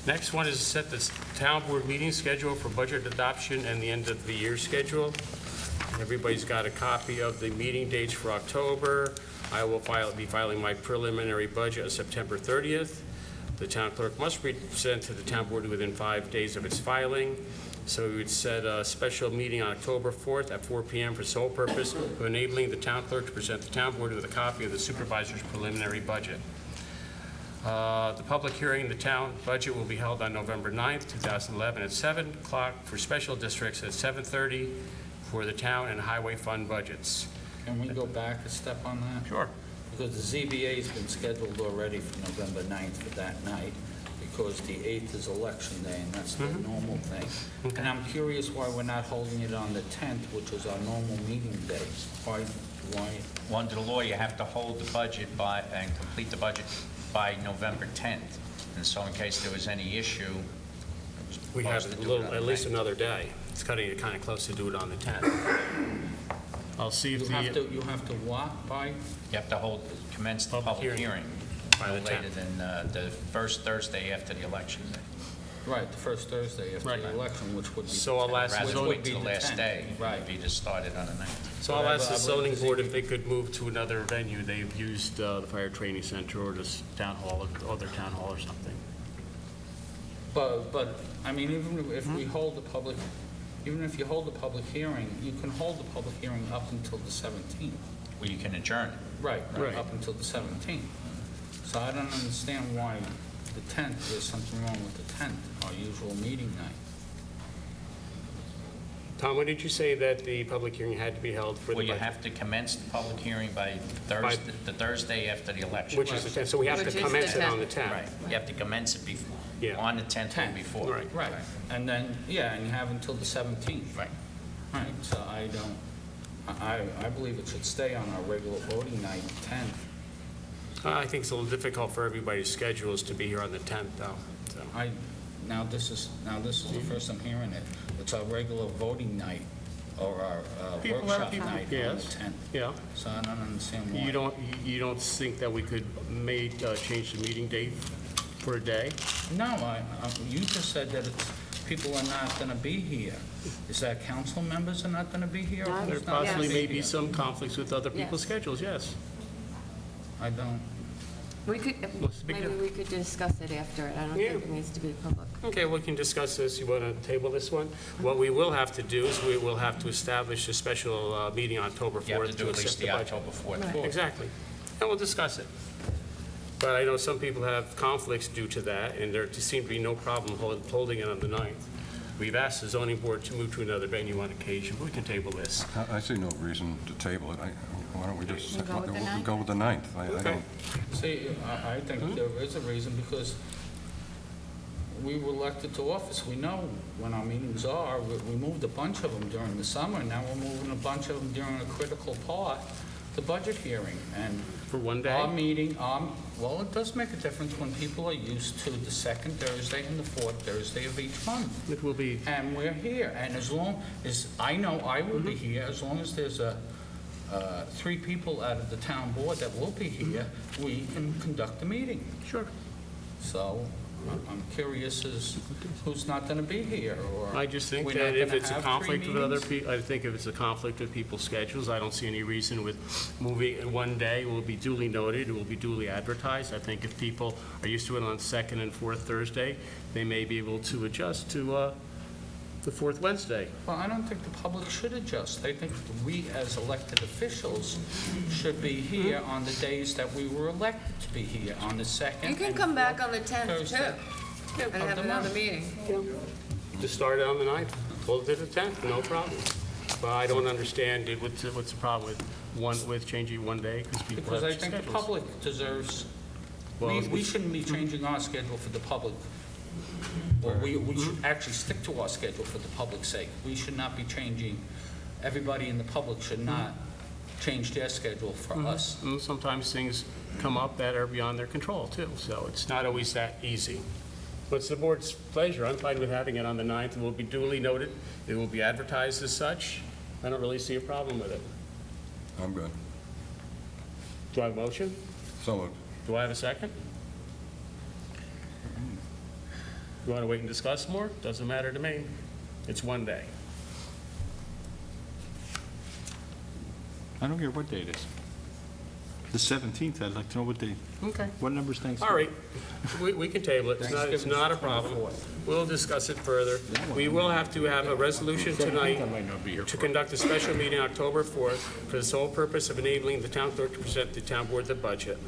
Next one is to set the town board meeting schedule for budget adoption and the end of the year schedule. Everybody's got a copy of the meeting dates for October. I will be filing my preliminary budget on September 30th. The town clerk must present to the town board within 5 days of its filing. So we would set a special meeting on October 4th at 4 p.m. for sole purpose of enabling the town clerk to present the town board with a copy of the supervisor's preliminary budget. The public hearing in the town budget will be held on November 9th, 2011 at 7 o'clock for special districts, at 7:30 for the town and highway fund budgets. Can we go back a step on that? Sure. Because the ZBA's been scheduled already for November 9th for that night, because the 8th is election day, and that's the normal thing. And I'm curious why we're not holding it on the 10th, which is our normal meeting day. Why? Well, under the law, you have to hold the budget and complete the budget by November 10th. And so in case there was any issue, We have proposed a to do it little, on the at least 9th. another day. It's cutting it kind of close to do it on the 10th. I'll see if You have the, you have to what by? You have to commence the Public public hearing. hearing By no the later 10th. than the first Thursday after the election day. Right, the first Thursday after Right. the election, which would be. So I'll ask the Rather than zoning, wait till the the last 10th. day, Right. if you just started on the 9th. so I'll ask the I believe zoning it's board if they could move to another venue. They've used the fire training center or this town hall, or other town hall or something. But, I mean, even if we hold the public, even if you hold the public hearing, you can hold the public hearing up until the 17th. Well, you can adjourn it. Right, Right. up until the 17th. So I don't understand why the 10th, there's something wrong with the 10th, our usual meeting night. Tom, when did you say that the public hearing had to be held for the Well, you budget? have to commence the public hearing by Thursday, the Thursday after the election. Which is the 10th, so we have Which to is commence the it on the 10th. 10th. Right, you have to commence it before, Yeah. on the 10th or 10th. before. Right. Right, and then, yeah, and you have until the 17th. Right. Right, so I don't, I believe it should stay on our regular voting night, 10th. I think it's a little difficult for everybody's schedules to be here on the 10th, though, so. Now this is the first I'm hearing it. It's our regular voting night, or our People have workshop people- night on the yes. 10th. Yeah. So I don't understand why. You don't think that we could change the meeting date for a day? No, you just said that people are not going to be here. Is that council members are not going to be here? or No. who's There not gonna possibly be may be here? some conflicts with other people's Yes. schedules, yes. I don't. We could, What's the big maybe deal? we could discuss it after it. I don't Yeah. think it needs to be public. Okay, we can discuss this. You want to table this one? What we will have to do is we will have to establish a special meeting on October 4th You have to do at accept least the the budget. October 4th. Right. Exactly. And we'll discuss it. But I know some people have conflicts due to that, and there seem to be no problem holding it on the 9th. We've asked the zoning board to move to another venue on occasion, but we can table this. I see no reason to table it. Why don't we just, We'll go with the we'll 9th? go with the 9th? I Okay. don't, See, I think there is a reason, because we were elected to office. We know when our meetings are. We moved a bunch of them during the summer, now we're moving a bunch of them during a critical part, the budget hearing. And For one our day? meeting, well, it does make a difference when people are used to the second Thursday and the fourth Thursday of each month. It will be, And we're here, and as long as, I know I will be here, as long as there's 3 people out of the town board that will be here, we can conduct the meeting. sure. So I'm curious as who's not going to be here, or I just think we're that not if gonna it's a have conflict 3 with other meetings? people, I think if it's a conflict with people's schedules, I don't see any reason with moving it one day. It will be duly noted, it will be duly advertised. I think if people are used to it on second and fourth Thursday, they may be able to adjust to the fourth Wednesday. Well, I don't think the public should adjust. I think we, as elected officials, should be here on the days that we were elected to be here, on the second You can and come back fourth on the 10th, Thursday. too, and have of the another month. meeting. Just start it on the 9th, hold it to the 10th, no problem. But I don't understand what's the problem with changing one day, because people Because have I think the schedules. public deserves, Well, we shouldn't be changing our schedule for the public. Well, we should actually stick to our schedule for the public's sake. We should not be changing, everybody in the public should not change their schedule for us. And sometimes things come up that are beyond their control, too, so it's not always that easy. What's the board's pleasure? I'm fine with having it on the 9th. It will be duly noted. It will be advertised as such. I don't really see a problem with it. I'm good. Do I have a motion? So moved. Do I have a second? You want to wait and discuss more? Doesn't matter to me. It's one day. I don't care what day it is. The 17th, I'd like to know what day, Okay. what number's Thanksgiving? All right, we can table it, it's not a problem. We'll discuss it further. We will have to have a resolution tonight I might not be here to for it. conduct a special meeting October 4th for the sole purpose of enabling the town clerk to present the town board the budget.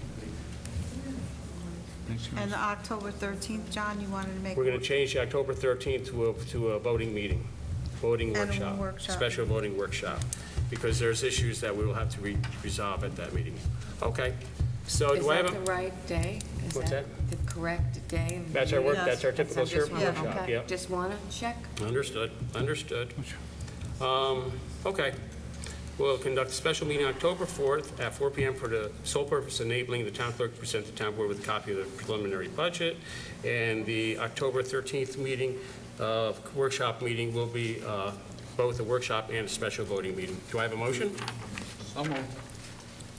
And the October 13th, John, you wanted to make. We're going to change the October 13th to a voting meeting, voting And a workshop. workshop. Special voting workshop, because there's issues that we will have to resolve at that meeting. Okay, so Is do I have that a? the right day? Is What's that the correct day? of the That's our work, meeting? that's our typical That's just SHRP one, workshop, okay. yep. Just want to check? Understood, understood. Okay. We'll conduct a special meeting October 4th at 4 p.m. for the sole purpose of enabling the town clerk to present the town board with a copy of the preliminary budget. And the October 13th meeting, workshop meeting, will be both a workshop and a special voting meeting. Do I have a motion? So moved.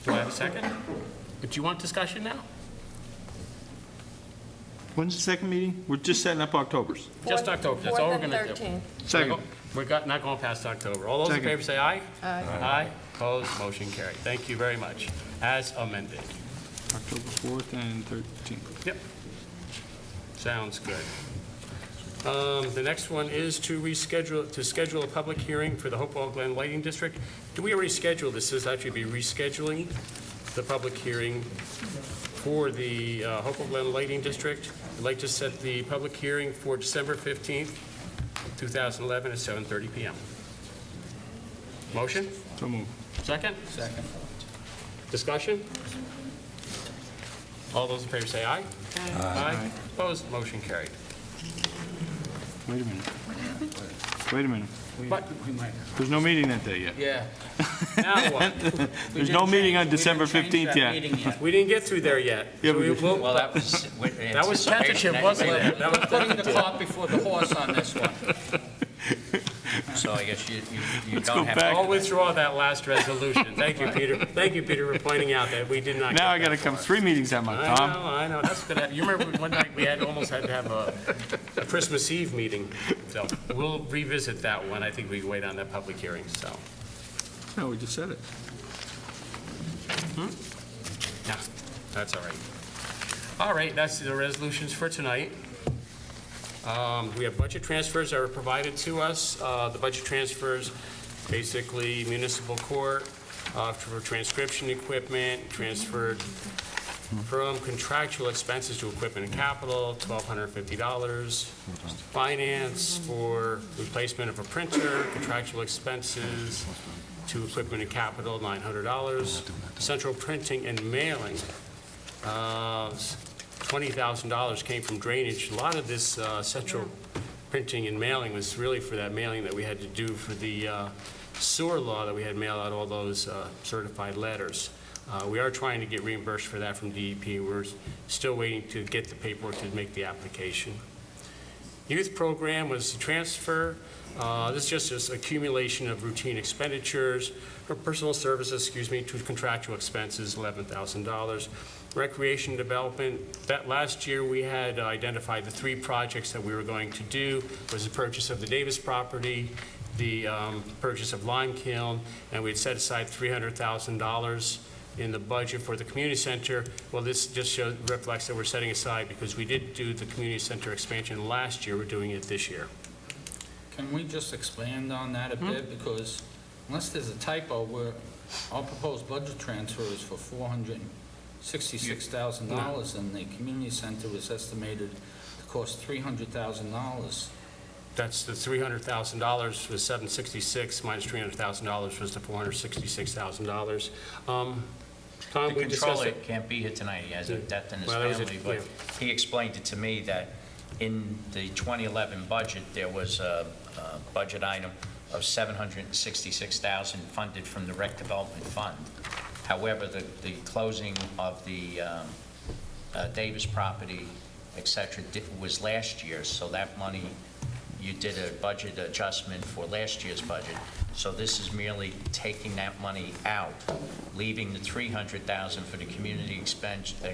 Do I have a second? Do you want discussion now? When's the second meeting? We're just setting up October's. Just October, that's all we're going to do. 13th. Second. We're not going past October. All those in Second. favor say aye. Aye. Aye. Opposed, motion carried. Thank you very much. As amended. October 4th and 13th. Yep. Sounds good. The next one is to schedule a public hearing for the Hopewell Glen Lighting District. Do we already schedule this? This is actually be rescheduling the public hearing for the Hopewell Glen Lighting District. I'd like to set the public hearing for December 15th, 2011 at 7:30 p.m. Motion? So moved. Second? Second. Discussion? All those in favor say aye. Aye. Opposed? Motion carried. Wait a minute. Wait a minute. But We might, There's no meeting that day yet. yeah. now what? There's no meeting on December 15th yet. We didn't get through there yet. Yeah, So we- we'll- Well, that was with That was anticipation tentative, wasn't anyway. it? That was Putting the tentative. cart before the horse on this one. So I guess you go don't have. back. I'll withdraw that last resolution. Thank you, Peter. Thank you, Peter, for pointing out that we did not. Now I get gotta that come far. 3 meetings that month, I Tom. know. That's gonna. You remember one night we almost had to have a Christmas Eve meeting. So we'll revisit that one. I think we can wait on that public hearing. So No, we just said it. yeah, that's all right. All right, that's the resolutions for tonight. We have budget transfers that were provided to us. The budget transfers, basically municipal court, for transcription equipment, transferred from contractual expenses to equipment and capital, $1,250. Finance for replacement of a printer, contractual expenses to equipment and capital, $900. Central printing and mailing, $20,000 came from drainage. A lot of this central printing and mailing was really for that mailing that we had to do for the sewer law, that we had to mail out all those certified letters. We are trying to get reimbursed for that from DEP. We're still waiting to get the paperwork to make the application. Youth program was transfer. This is just an accumulation of routine expenditures for personal services, to contractual expenses, $11,000. Recreation development, that last year we had identified the 3 projects that we were going to do, was the purchase of the Davis property, the purchase of Lime Kiln, and we had set aside $300,000 in the budget for the community center. Well, this just reflects that we're setting aside because we did do the community center expansion last year. We're doing it this year. Can we just expand on that a bit? Because unless there's a typo, our proposed budget transfer is for $466,000, and the community center was estimated to cost $300,000. That's the $300,000 was $766 minus $300,000 was the $466,000. Tom, The we discussed controller it. can't be here tonight, he has a death in his Well, that was it, family, but he explained it to me that in the 2011 budget, there was a budget item of $766,000 funded from the Rec Development Fund. However, the closing of the Davis property, et cetera, was last year, so that money, you did a budget adjustment for last year's budget. So this is merely taking that money out, leaving the $300,000 for the community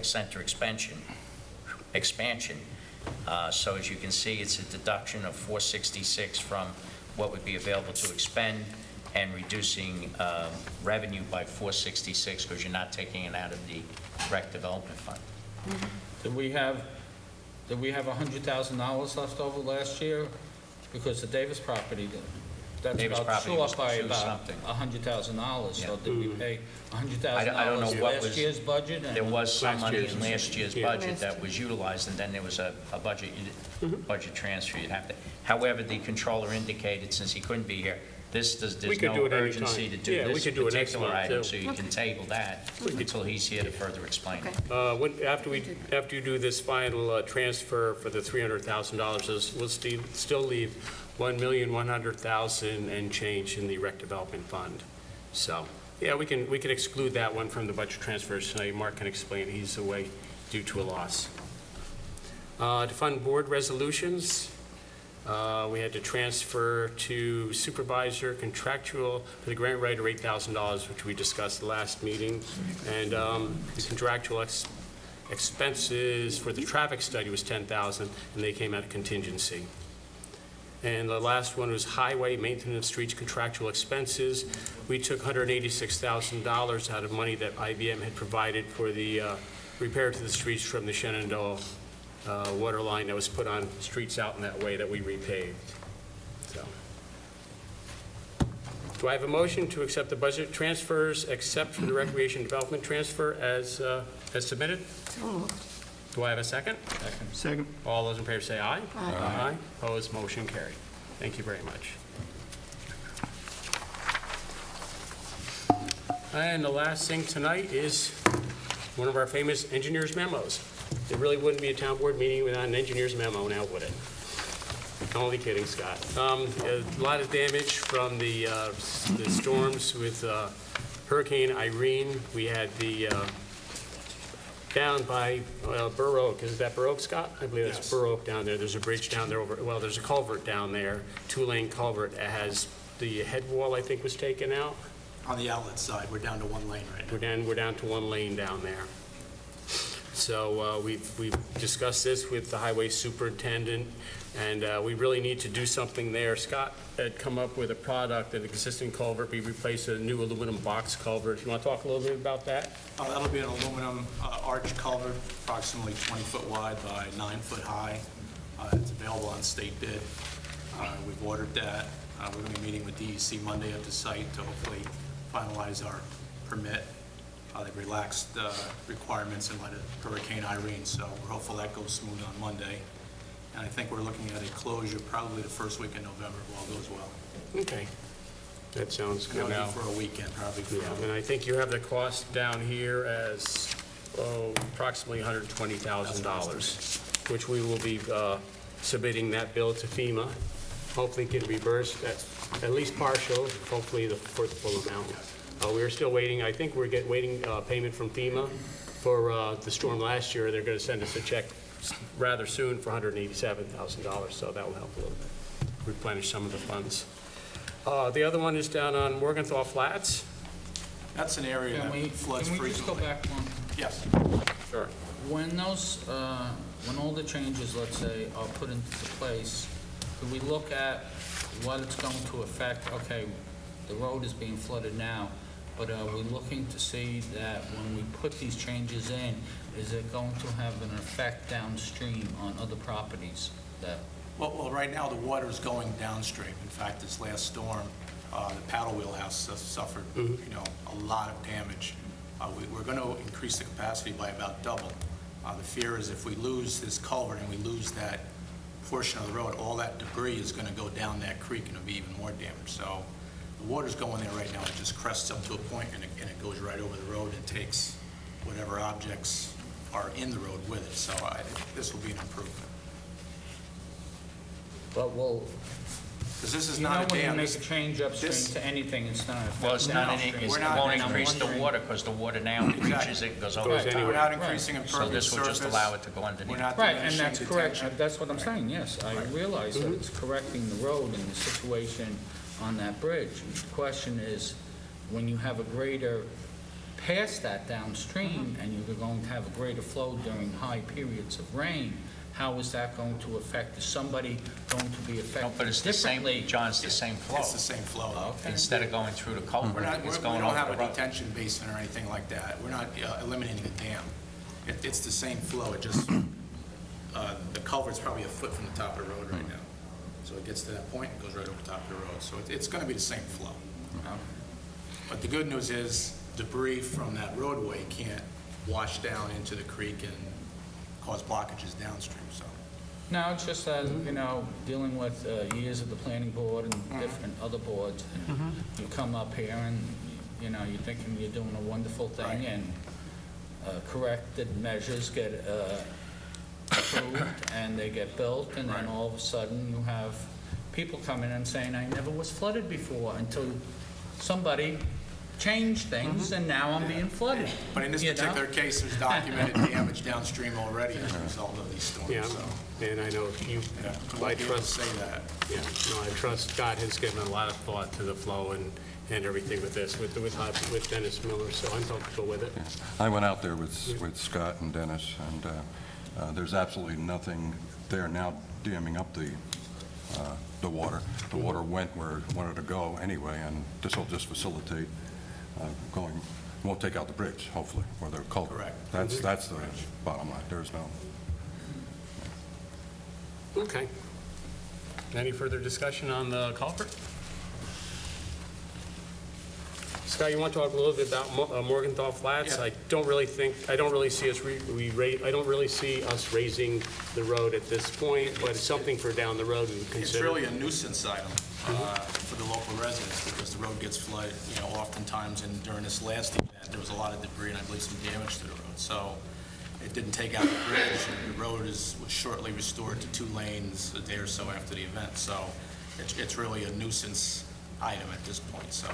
center expansion. So as you can see, it's a deduction of $466 from what would be available to expend, and reducing revenue by $466 because you're not taking it out of the rec development fund. Did we have $100,000 left over last year? Because the Davis property, that's Davis about property short was by two about something. $100,000. So did we pay I don't know $100,000 what last was- year's budget? and- There was some Last money year's. in last year's Yeah. budget that was utilized, and then there was a budget, budget transfer you'd have to. However, the controller indicated, since he couldn't be here, there's We could do no it any urgency to time. do Yeah, we this could do it next particular month, item, too. so you can table that until he's here to further explain it. After you do this final transfer for the $300,000, we'll still leave $1,100,000 and change in the rec development fund. So, yeah, we can exclude that one from the budget transfers tonight. Mark can explain, he's away due to a loss. To fund board resolutions, we had to transfer to supervisor contractual for the grant writer $8,000, which we discussed last meeting. And the contractual expenses for the traffic study was $10,000, and they came out of contingency. And the last one was highway maintenance streets contractual expenses. We took $186,000 out of money that IBM had provided for the repair to the streets from the Shenandoah water line that was put on streets out in that way that we repaved. So, do I have a motion to accept the budget transfers except for the recreation development transfer as submitted? Do I have a second? Second. All those in favor say aye. Aye. Opposed, motion carried. Thank you very much. And the last thing tonight is one of our famous engineer's memos. There really wouldn't be a town board meeting without an engineer's memo now, would it? I'm only kidding, Scott. A lot of damage from the storms with Hurricane Irene. We had the down by Burr Oak. Is that Burr Oak, Scott? I believe that's Burr Oak down there. There's a bridge down there there's a culvert down there, two-lane culvert. It has the head wall, I think, was taken out. On the outlet side, we're down to one lane right now. We're down to one lane down there. So we've discussed this with the highway superintendent, and we really need to do something there. Scott had come up with a product, an existing culvert, we replaced a new aluminum box culvert. You want to talk a little bit about that? That'll be an aluminum arch culvert, approximately 20 foot wide by 9 foot high. It's available on state bid. We've ordered that. We're going to be meeting with DEC Monday at the site to hopefully finalize our permit. They've relaxed requirements in light of Hurricane Irene, so we're hopeful that goes smooth on Monday. And I think we're looking at a closure probably the first week in November if all goes well. Okay. That sounds good. Maybe for a weekend, probably. Yeah, and I think you have the cost down here as approximately $120,000, which we will be submitting that bill to FEMA. Hopefully get reimbursed at least partial, hopefully for the full amount. We're still waiting. I think we're waiting payment from FEMA for the storm last year. They're going to send us a check rather soon for $187,000, so that will help a little bit, replenish some of the funds. The other one is down on Morgenthau Flats. That's an area that floods Can we just go frequently. back one? Yes. Sure. When those, when all the changes, let's say, are put into place, do we look at what it's going to affect? Okay, the road is being flooded now, but are we looking to see that when we put these changes in, is it going to have an effect downstream on other properties that? Well, right now, the water is going downstream. In fact, this last storm, the paddle wheel house suffered, a lot of damage. We're going to increase the capacity by about double. The fear is if we lose this culvert and we lose that portion of the road, all that debris is going to go down that creek and it'll be even more damage. So the water's going there right now. It just crests up to a point and it goes right over the road and takes whatever objects are in the road with it. So this will be an improvement. But we'll, Because this is you know, not a when you dam. make a change upstream to anything, it's not. Well, it's not No, any, it we're not- won't and I'm increase the wondering- water, because the water now reaches it and goes over the We're top. not increasing So impervious this will just surface. allow it to go We're underneath. not Right, and diminishing that's correct. detention. That's what I'm saying, yes. I realize that it's correcting the road and the situation on that bridge. The question is, when you have a greater, past that downstream, and you're going to have a greater flow during high periods of rain, how is that going to affect, is somebody going to be No, affected but it's the same, differently? John, it's the same flow. It's the same flow. Okay. Instead of going through the We culvert, it's going don't over have the a road. detention basin or anything like that. We're not eliminating the dam. It's the same flow. It just, the culvert's probably a foot from the top of the road right now. So it gets to that point and goes right over the top of the road. So it's going to be the same flow. But the good news is debris from that roadway can't wash down into the creek and cause blockages downstream, so. No, it's just that, dealing with years of the planning board and different other boards, and you come up here and, you're thinking you're doing a wonderful thing, Right. and corrected measures get approved, and they get built, and then Right. all of a sudden you have people coming in and saying, I never was flooded before, until somebody change things, and now I'm being flooded. But in this you know? particular case, there's documented damage downstream already as a result of these storms, Yeah, so. and I know you, Yeah, I won't be able to trust, say that. yeah, no, I trust Scott has given a lot of thought to the flow and everything with this, with Dennis Miller, so I'm comfortable with it. I went out there with Scott and Dennis, and there's absolutely nothing there now damming up the water. The water went where it wanted to go anyway, and this will just facilitate going, won't take out the bridge, hopefully, or the culvert. Correct. That's the bottom line. There's no, Okay. Any further discussion on the culvert? Scott, you want to talk a little bit about Morgenthau Flats? Yeah. I don't really see us I don't really see us raising the road at this point, but it's something for down the road we would It's consider. really a nuisance item for the local residents because the road gets flooded, oftentimes, and during this last event, there was a lot of debris and I believe some damage to the road. So it didn't take out the bridge, and the road was shortly restored to 2 lanes a day or so after the event. So it's really a nuisance item at this point, so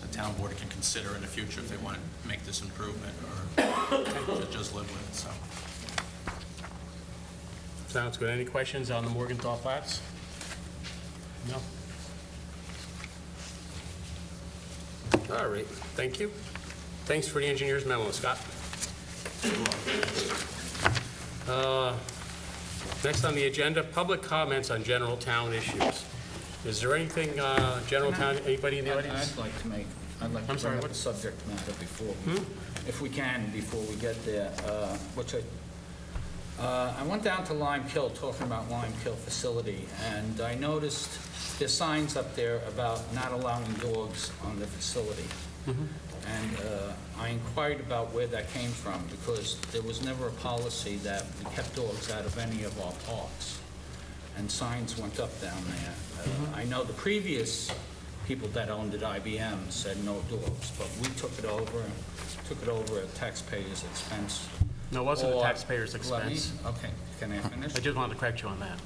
the town board can consider in the future if they want to make this improvement or just live with it, so. Sounds good. Any questions on the Morgenthau Flats? No? All right, thank you. Thanks for the engineer's memo, Scott. Next on the agenda, public comments on general town issues. Is there anything, general town, anybody in the audience? I'd like to I'm bring sorry, up what? the subject matter before, if we can, before we get there, which I went down to Lime Kill, talking about Lime Kill facility, and I noticed there's signs up there about not allowing dogs on the facility. And I inquired about where that came from, because there was never a policy that we kept dogs out of any of our parks. And signs went up down there. I know the previous people that owned it, IBM, said no dogs, but we took it over at taxpayers' expense. No, it wasn't a Or- taxpayer's Let me- expense. Okay, can I finish? I just wanted to correct you on that.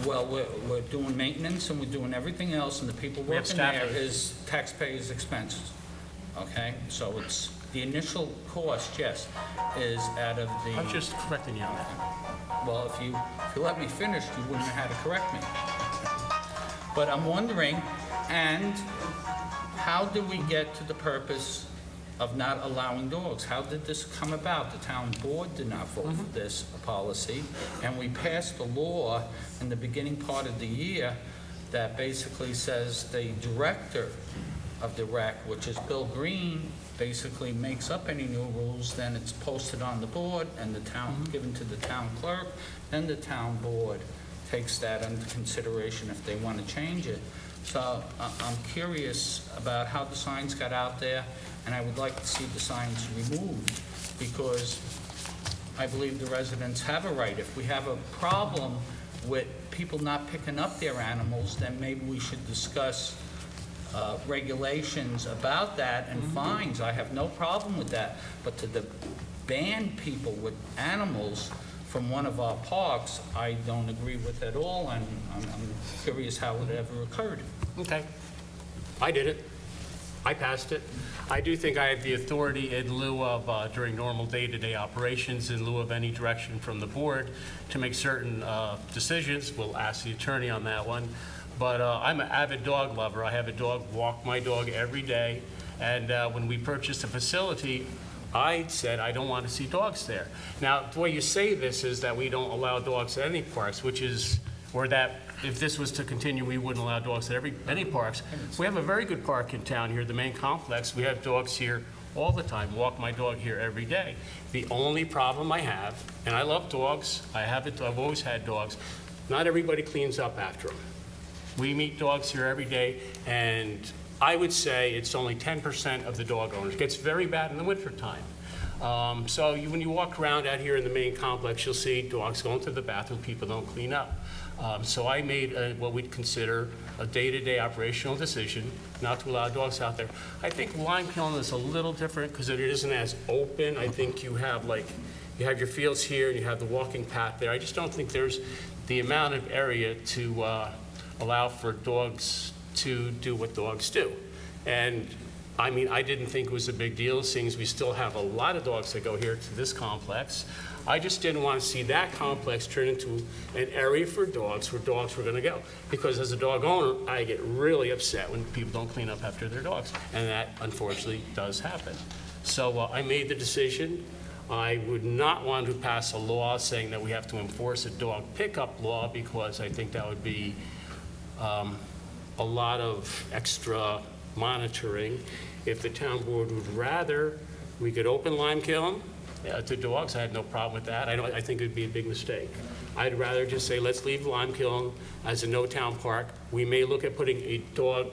Well, we're doing maintenance and we're doing everything else, and the people We have working there staffing. is taxpayers' expenses. Okay? So it's, the initial cost, yes, is out of the... I'm just correcting you on that. Well, if you let me finish, you wouldn't have had to correct me. But I'm wondering, and how do we get to the purpose of not allowing dogs? How did this come about? The town board did not vote for this policy, and we passed a law in the beginning part of the year that basically says the director of the rec, which is Bill Green, basically makes up any new rules, then it's posted on the board, and the town, given to the town clerk, then the town board takes that under consideration if they want to change it. So I'm curious about how the signs got out there, and I would like to see the signs removed, because I believe the residents have a right. If we have a problem with people not picking up their animals, then maybe we should discuss regulations about that and fines. I have no problem with that, but to ban people with animals from one of our parks, I don't agree with at all, and I'm curious how it ever occurred. Okay. I did it. I passed it. I do think I have the authority in lieu of, during normal day-to-day operations, in lieu of any direction from the board, to make certain decisions. We'll ask the attorney on that one. But I'm an avid dog lover. I have a dog, walk my dog every day. And when we purchased the facility, I said I don't want to see dogs there. Now, the way you say this is that we don't allow dogs at any parks, which is, or that if this was to continue, we wouldn't allow dogs at any parks. We have a very good park in town here, the main complex. We have dogs here all the time, walk my dog here every day. The only problem I have, and I love dogs, I've always had dogs, not everybody cleans up after them. We meet dogs here every day, and I would say it's only 10% of the dog owners. It gets very bad in the wintertime. So when you walk around out here in the main complex, you'll see dogs going to the bathroom, people don't clean up. So I made what we'd consider a day-to-day operational decision not to allow dogs out there. I think Lime Kiln is a little different because it isn't as open. I think you have your fields here and you have the walking path there. I just don't think there's the amount of area to allow for dogs to do what dogs do. And, I mean, I didn't think it was a big deal, seeing as we still have a lot of dogs that go here to this complex. I just didn't want to see that complex turn into an area for dogs where dogs were going to go. Because as a dog owner, I get really upset when people don't clean up after their dogs. And that unfortunately does happen. So I made the decision. I would not want to pass a law saying that we have to enforce a dog pickup law, because I think that would be a lot of extra monitoring. If the town board would rather, we could open Lime Kiln to dogs. I have no problem with that. I think it would be a big mistake. I'd rather just say, let's leave Lime Kiln as a no-town park. We may look at putting a dog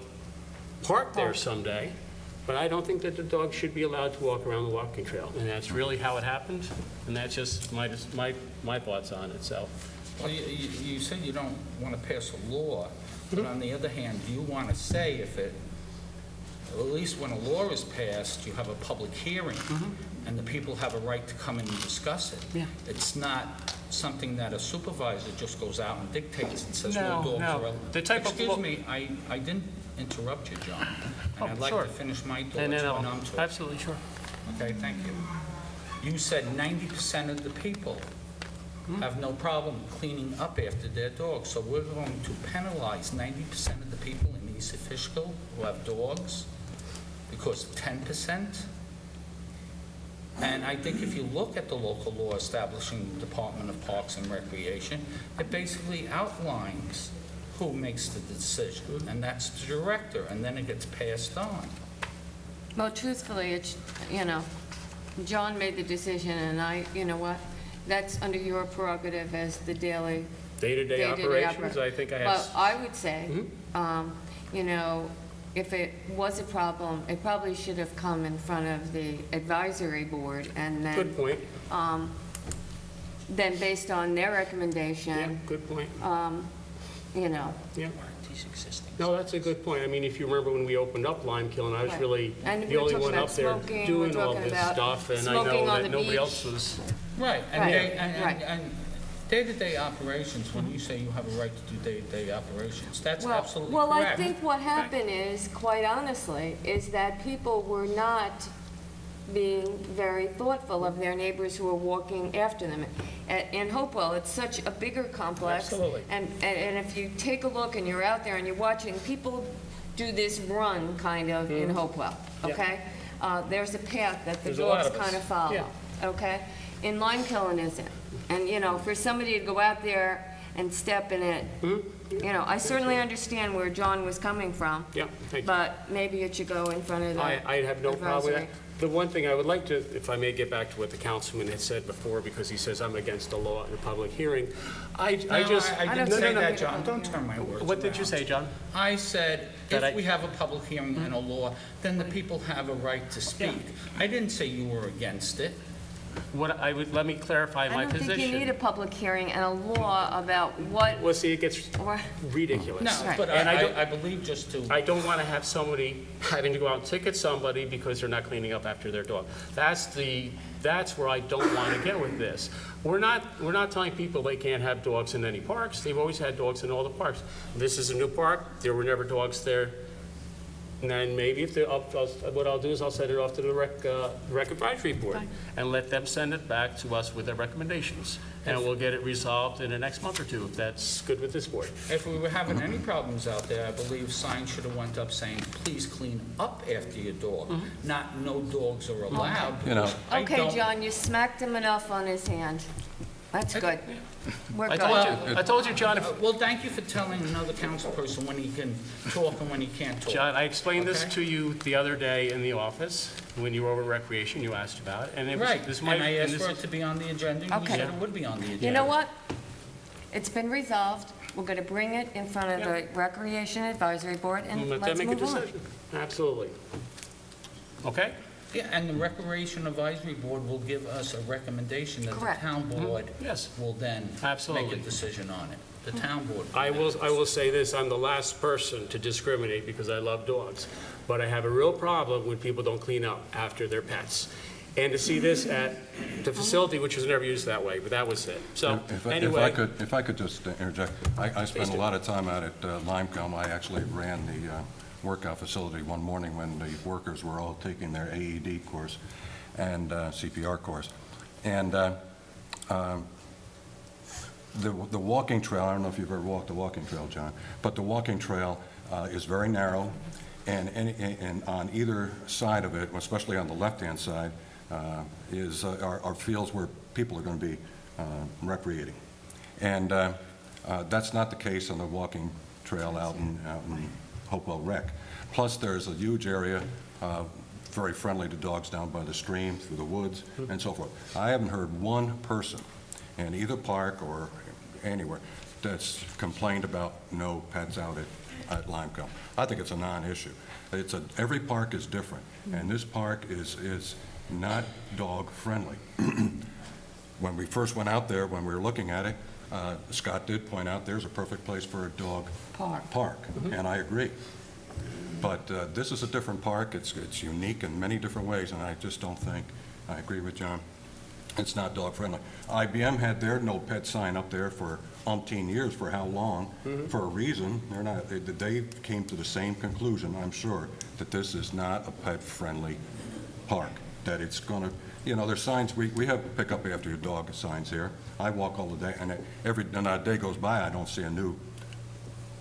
park there someday, but I don't think that the dog should be allowed to walk around the walking trail. And that's really how it happened, and that's just my thoughts on it, so. Well, you said you don't want to pass a law, but on the other hand, do you want to say if it, at least when a law is passed, you have a public hearing, and the people have a right to come in and discuss it? Yeah. It's not something that a supervisor just goes out and dictates and says, well, No, dogs no. are allowed. The type of Excuse law- me, I didn't interrupt you, John, and I'd like sure. to finish my thoughts And then when I'm talking. absolutely, sure. Okay, thank you. You said 90% of the people have no problem cleaning up after their dogs, so we're going to penalize 90% of the people in East Fishkill who have dogs because of 10%? And I think if you look at the local law establishing the Department of Parks and Recreation, it basically outlines who makes the decision, and that's the director, and then it gets passed on. Well, truthfully, it's, you know, John made the decision, and you know what? That's under your prerogative as the daily. Day-to-day operations, I think I have. But I would say, you know, if it was a problem, it probably should have come in front of the advisory board, and then. Good point. Then based on their Yeah, recommendation, good point. you know. Yeah. These existing. No, that's a good point. I mean, if you remember when we opened up Lime Kiln, I was Right. really And the we're only talking one about up there smoking, doing we're all talking this about stuff, and I smoking know on that the nobody beach. else was. Right, and Right, right. and day-to-day operations, when you say you have a right to do day-to-day operations, that's Well, absolutely well, I correct. think what happened is, quite honestly, is that people were not being very thoughtful of their neighbors who were walking after them. In Hopewell, it's such a bigger complex. Absolutely. And if you take a look and you're out there and you're watching, people do this run kind of in Hopewell, Yeah. okay? There's a path that the There's a lot dogs of us. kind of follow, Yeah. okay? In Lime Kiln isn't. And, you know, for somebody to go out there and step in it, you know, I certainly understand where John was coming from. Yeah, thank you. But maybe it should go in front of the I have no problem with that. advisory. The one thing I would like to, if I may get back to what the councilman had said before, because he says I'm against the law in a public hearing, I just. No, I didn't No, say no, no. that, John. Don't turn my words What did you around. say, John? I said, That I- if we have a public hearing and a law, then the people have a right to speak. I didn't say you were against it. Let me clarify my I don't position. think you need a public hearing and a law about what, Well, see, it gets or, ridiculous. No, Right. but And I don't- I believe just to, I don't want to have somebody having to go out and ticket somebody because they're not cleaning up after their dog. That's where I don't want to get with this. We're not telling people they can't have dogs in any parks. They've always had dogs in all the parks. This is a new park. There were never dogs there. And then maybe what I'll do is I'll send it off to the rec advisory board and let them send it back to us with their recommendations. And we'll get it resolved in the next month or two, if that's good with this board. if we were having any problems out there, I believe signs should have went up saying, please clean up after your dog, not no dogs are allowed. You know, because I okay, don't- John, you smacked him enough on his hand. That's good. We're good. I told you, John, Well, thank you for telling another council person when he can talk and when he can't talk. John, I explained this Okay. to you the other day in the office, when you were over recreation, you asked about it, and it was, Right, this and might. I asked this for is- it to be on the agenda, and you Okay. said it would be on the agenda. You know what? It's been resolved. We're going to bring it in front of the Yeah. Recreation Advisory Board, and Let let's them make a move on. decision. Absolutely. Okay? Yeah, and the Recreation Advisory Board will give us a recommendation that the Correct. town board Yes. will then Absolutely. make a decision on it. The town board. I will say this, I'm the last person to discriminate because I love dogs, but I have a real problem when people don't clean up after their pets. And to see this at the facility, which was never used that way, but that was it. So, anyway. If I could just interject, I spent a lot of time out at Lime Kiln. I actually ran workout facility one morning when the workers were all taking their AED course and CPR course. And the walking trail, I don't know if you've ever walked the walking trail, John, but the walking trail is very narrow, and on either side of it, especially on the left-hand side, are fields where people are going to be recreating. And that's not the case on the walking trail out in Hopewell Rec. Plus, there's a huge area very friendly to dogs down by the stream, through the woods, and so forth. I haven't heard one person in either park or anywhere that's complained about no pets out at Limecombe. I think it's a non-issue. Every park is different, and this park is not dog-friendly. When we first went out there, when we were looking at it, Scott did point out there's a perfect place for a dog park, and I agree. But this is a different park. It's unique in many different ways, and I just don't think, I agree with John, it's not dog-friendly. IBM had their no pet sign up there for umpteen years. For how long? For a reason. They came to the same conclusion, I'm sure, that this is not a pet-friendly park, that it's going to, there's signs, we have pick up after your dog signs here. I walk all the day, and a day goes by, I don't see a new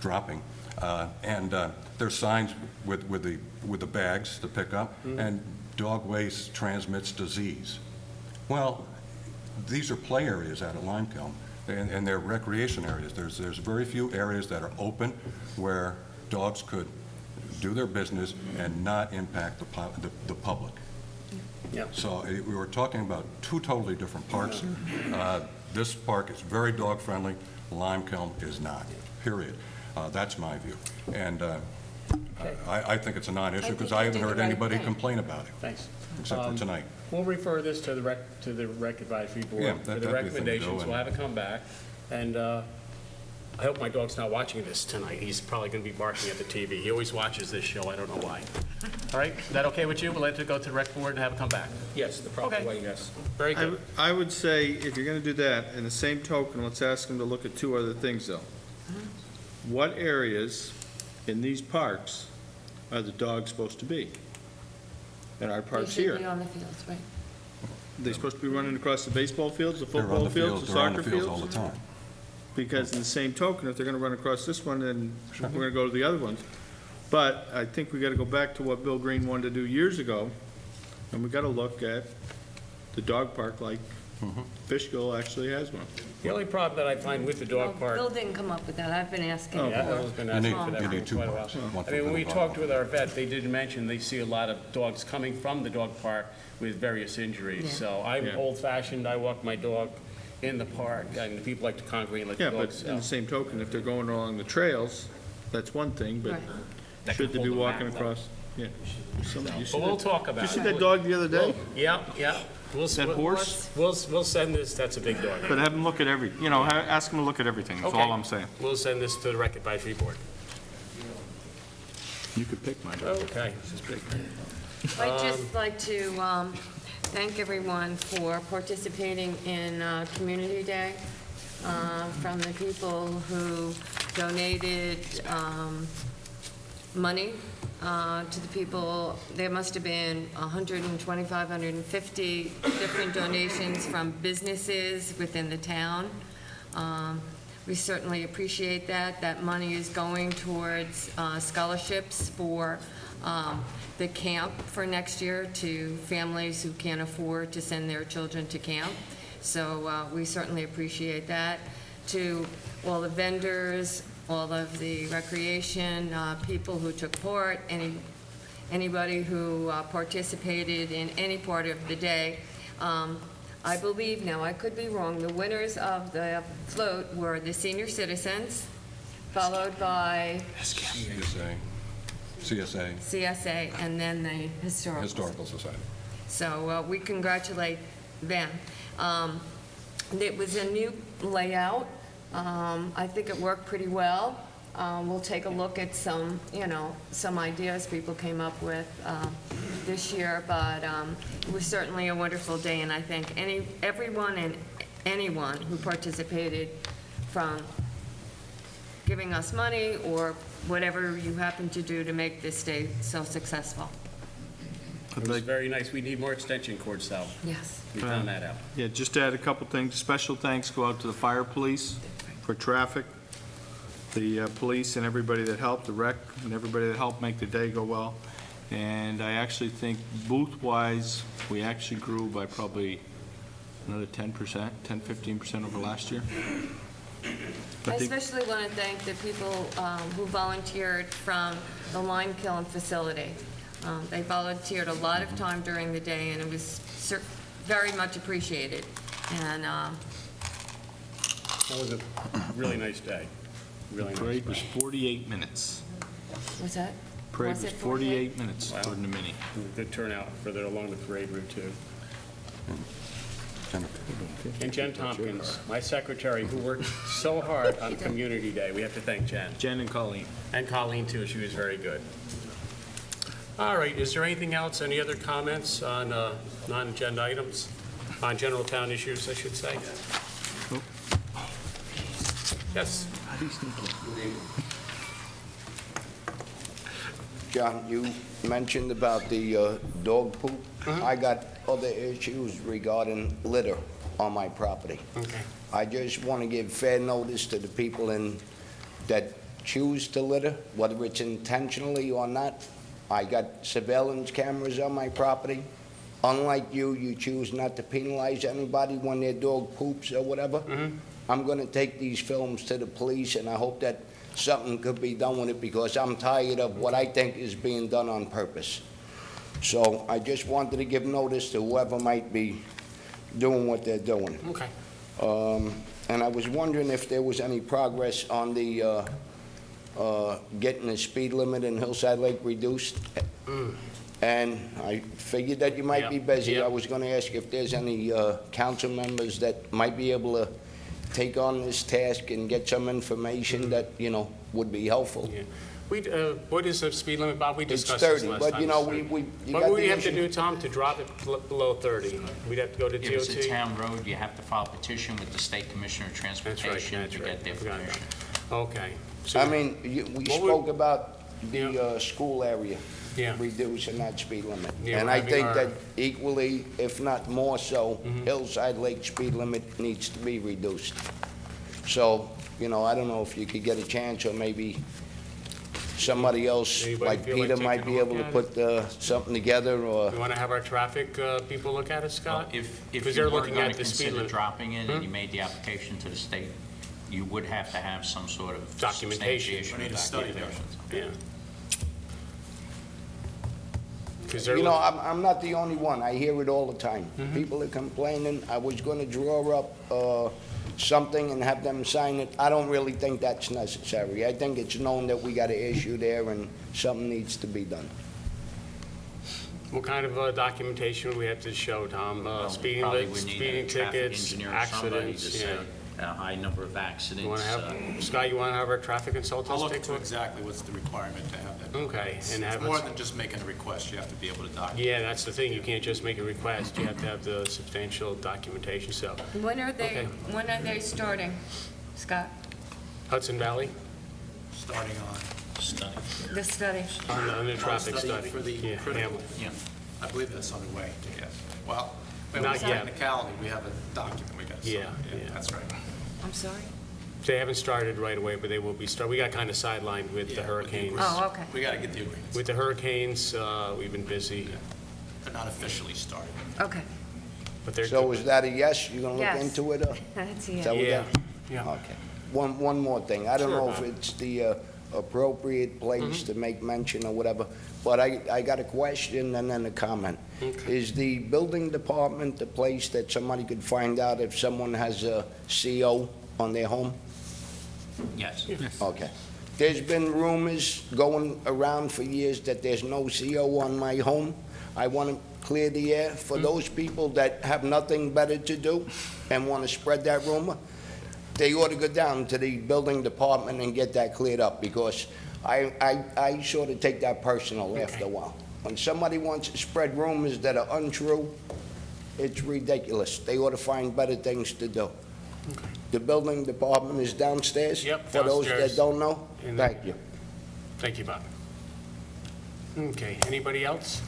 dropping. And there's signs with the bags to pick up, and dog waste transmits disease. Well, these are play areas out at Limecombe, and they're recreation areas. There's very few areas that are open where dogs could do their business and not impact the public. Yeah. So we were talking about two totally different parks. This park is very dog-friendly. Limecombe is not, period. That's my view. And I think it's a non-issue because I haven't heard anybody complain about it. Thanks. Except for tonight. We'll refer this to the rec advisory board Yeah, for that'd the be a thing to do, recommendations. and- We'll have it come back. And I hope my dog's not watching this tonight. He's probably going to be barking at the TV. He always watches this show. I don't know why. All right? Is that okay with you? We'll let it go to the rec board and have it come back. Yes, the proper Okay. way, yes. Very good. I would say, if you're going to do that, in the same token, let's ask them to look at two other things, though. What areas in these parks are the dogs supposed to be? In our parks They should here. be on the fields, right? They're supposed to be running across the baseball fields, the They're on football the fields, the they're on soccer the fields all fields? the time. Because in the same token, if they're gonna run across this one, then we're gonna go to the other ones. But I think we gotta go back to what Bill Green wanted to do years ago, and we gotta look at the dog park like Fishkill actually has one. The only problem that I find with the dog park. Bill didn't come up with that. I've been asking. Oh, Yeah, for- I've been You asking need, for that you for need two quite a while. parks. One for I mean, when we little talked dog. with our vet, they did mention they see a lot of dogs coming from the dog park with various injuries. Yeah. So I'm Yeah. old-fashioned. I walk my dog in the park, and people like to congregate and let Yeah, the but dogs in the same token, if they're going along the trails, that's one thing, but Right. That should can they be hold them walking back, across? Yeah. Somebody- you see But we'll that- talk You about see it. that dog the other day? Yeah, yeah. That horse? We'll send this, that's a big dog. But have them look at ask them to look at everything, that's all Okay. I'm saying. We'll send this to the rec advisory board. You could pick my dog. Okay. I'd just like to thank everyone for participating in Community Day, from the people who donated money to the people. There must have been 125, 150 different donations from businesses within the town. We certainly appreciate that. That money is going towards scholarships for the camp for next year to families who can't afford to send their children to camp. So we certainly appreciate that. To all the vendors, all of the recreation people who took part, anybody who participated in any part of the day. I believe, now I could be wrong, the winners of the float were the senior citizens, followed by CSA, CSA, and then the Historical Society. So we congratulate them. It was a new layout. I think it worked pretty well. We'll take a look at some ideas people came up with this year, but it was certainly a wonderful day, and I thank everyone and anyone who participated from giving us money or whatever you happen to do to make this day so successful. It was very nice. We need more extension cords, though. Yes. We found that out. Yeah, just to add a couple things, special thanks go out to the fire police for traffic, the police and everybody that helped, the rec and everybody that helped make the day go well. And I actually think booth-wise, we actually grew by probably another 10%, 15% over last year. I I think- especially want to thank the people who volunteered from the lime kiln facility. They volunteered a lot of time during the day, and it was very much appreciated. And That was a really nice day. Really nice Parade was day. 48 minutes. was that? Parade was it 48 minutes Wow. for the mini. Good turnout further along the parade route, too. Jennifer. And Jen Tompkins, my secretary, who worked so hard on Community Day. We have to thank Jen. Jen and Colleen. And Colleen, too. She was very good. All right, is there anything else, any other comments on non-agenda items? On general town issues, I should say? Yes. John, you mentioned about the dog poop. I got other issues regarding litter on my property. Okay. I just want to give fair notice to the people that choose to litter, whether it's intentionally or not. I got surveillance cameras on my property. Unlike you choose not to penalize anybody when their dog poops or whatever. I'm going to take these films to the police, and I hope that something could be done with it, because I'm tired of what I think is being done on purpose. So I just wanted to give notice to whoever might be doing what they're doing. Okay. And I was wondering if there was any progress on the getting the speed limit in Hillside Lake reduced. And I figured that you might be busy. Yeah. I was going to ask if there's any council members that might be able to take on this task and get some information that, would be helpeful. Yeah. What is the speed limit, Bob? We It's discussed this 30, last but time. you know, It's 30. you What got would we the have to issue. do, Tom, to drop it below 30? We'd have to go to If it's a DOT? town road, you have to file a petition with the State Commissioner of That's right, Transportation that's to right. get their I forgot permission. that. Okay. So- I mean, we What would- spoke about the Yeah. school area. Yeah. Reducing that speed limit. Yeah, And we're I having think our- that equally, if not more so, Mm-hmm. Hillside Lake speed limit needs to be reduced. So, I don't know if you could get a chance, or maybe somebody else, Anybody like feel like Peter, taking might a be look able to at put something together, or, You want to have our traffic people look at it, Scott? If Because you they're were looking going at to the speed consider limit. dropping it and you made the application to the state, you would have to have some sort of Documentation. substantiation We need of a study there. documentation. Yeah. Because they're, I'm not the only one. I hear it all the time. Mm-hmm. People are complaining. I was gonna draw up something and have them sign it. I don't really think that's necessary. I think it's known that we got an issue there and something needs to be done. what kind of documentation we have to show, Tom? Speeding Probably tickets, would need speeding a traffic tickets, engineer or somebody to accidents, say yeah. a high number of You want accidents. to have, Scott, you want to have our traffic I'll consultants look take a into look? exactly what's the requirement to have that. Okay, It's and have more us- than just making a request, you have to be able to document. Yeah, that's the thing. You can't just make a request. You have to have the substantial documentation, so. When are Okay. starting, Scott, Hudson Valley, Starting on, the study? on the traffic study. for the Yeah, critical, Hamlet. Yeah. I believe that's underway, yes. Well, it Not was yet. technicality, we have a document we got to sign. Yeah, yeah. That's right. I'm sorry? They haven't started right away, but they will be we got kind of sidelined with the Yeah, hurricanes. Oh, okay. We got to get the agreements. With the hurricanes, we've been busy, They're not officially started. Okay, but they're. So is that a yes? You gonna look Yes. into it, or? that's Is it. that what Yeah, that- yeah. Okay. One more thing. I don't Sure, know if Bob. it's the appropriate place to make mention or whatever, but I got a question and then a comment. Okay. Is the building department the place that somebody could find out if someone has a CO on their home? Yes. Okay. There's been rumors going around for years that there's no CO on my home. I want to clear the air for those people that have nothing better to do and want to spread that rumor. They ought to go down to the building department and get that cleared up, because I sort of take that personal after a while. When somebody wants to spread rumors that are untrue, it's ridiculous. They ought to find better things to do. The building department is downstairs? Yep, For those downstairs. that don't know? In Thank you. Thank you, Bob. Okay, anybody else?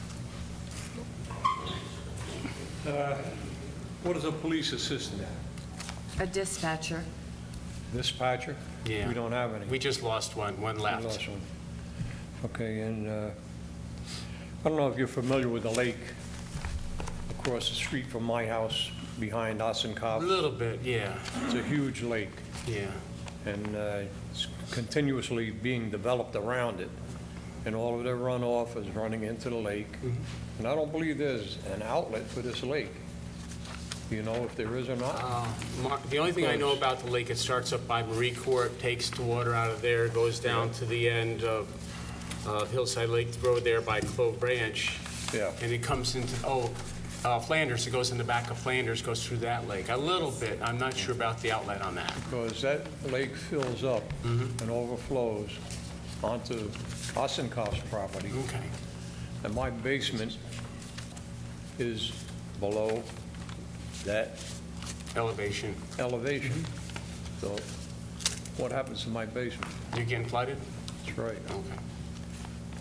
What is a police assistant? A dispatcher. Dispatcher? Yeah. We don't have any. We just lost one We left. lost one. Okay, and I don't know if you're familiar with the lake across the street from my house behind A Ossinkopf. little bit, yeah, It's a huge lake, yeah. and it's continuously being developed around it, and all of their runoff is running into the lake. And I don't believe there's an outlet for this lake. Do you know if there is or not? Mark, the only thing I know about the lake, it starts up by Marie Court, takes the water out of there, goes down to the end of Hillside Lake Road there by Clove Branch. Yeah. And it comes into, Flanders, it goes in the back of Flanders, goes through that lake. A little bit, I'm not sure about the outlet on that. Because that lake fills up and overflows onto Ossinkopf's property. Okay. And my basement is below that Elevation. elevation. So what happens to my basement? You getting flooded? That's right. Okay.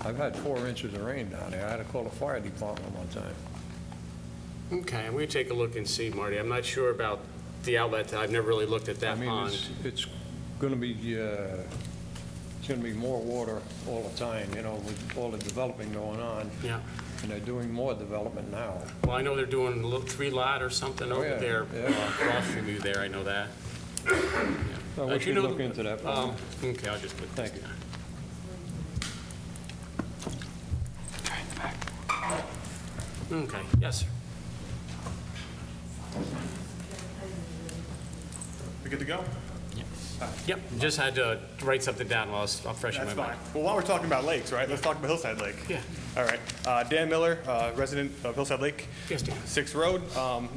I've had 4 inches of rain down there. I had to call the fire department one time. Okay, I'm going to take a look and see, Marty. I'm not sure about the outlet. I've never really looked at I that mean, pond. it's going to be, it's going to be more water all the time, you know, with all the developing going on. Yeah. And they're doing more development now. Well, I know they're doing a little 3-lot or something over yeah, there, yeah. across from you there, I know that. So we Do you should know look into that. Okay, I'll just put this Thank you. down. Okay, yes, sir. We good to go? Yep, just had to write something down while I'll freshen my That's mind. fine. Well, while we're talking about lakes, right, let's talk about Hillside Lake. Yeah. All right. Dan Miller, resident of Hillside Lake. Yes, Dan. 6th Road.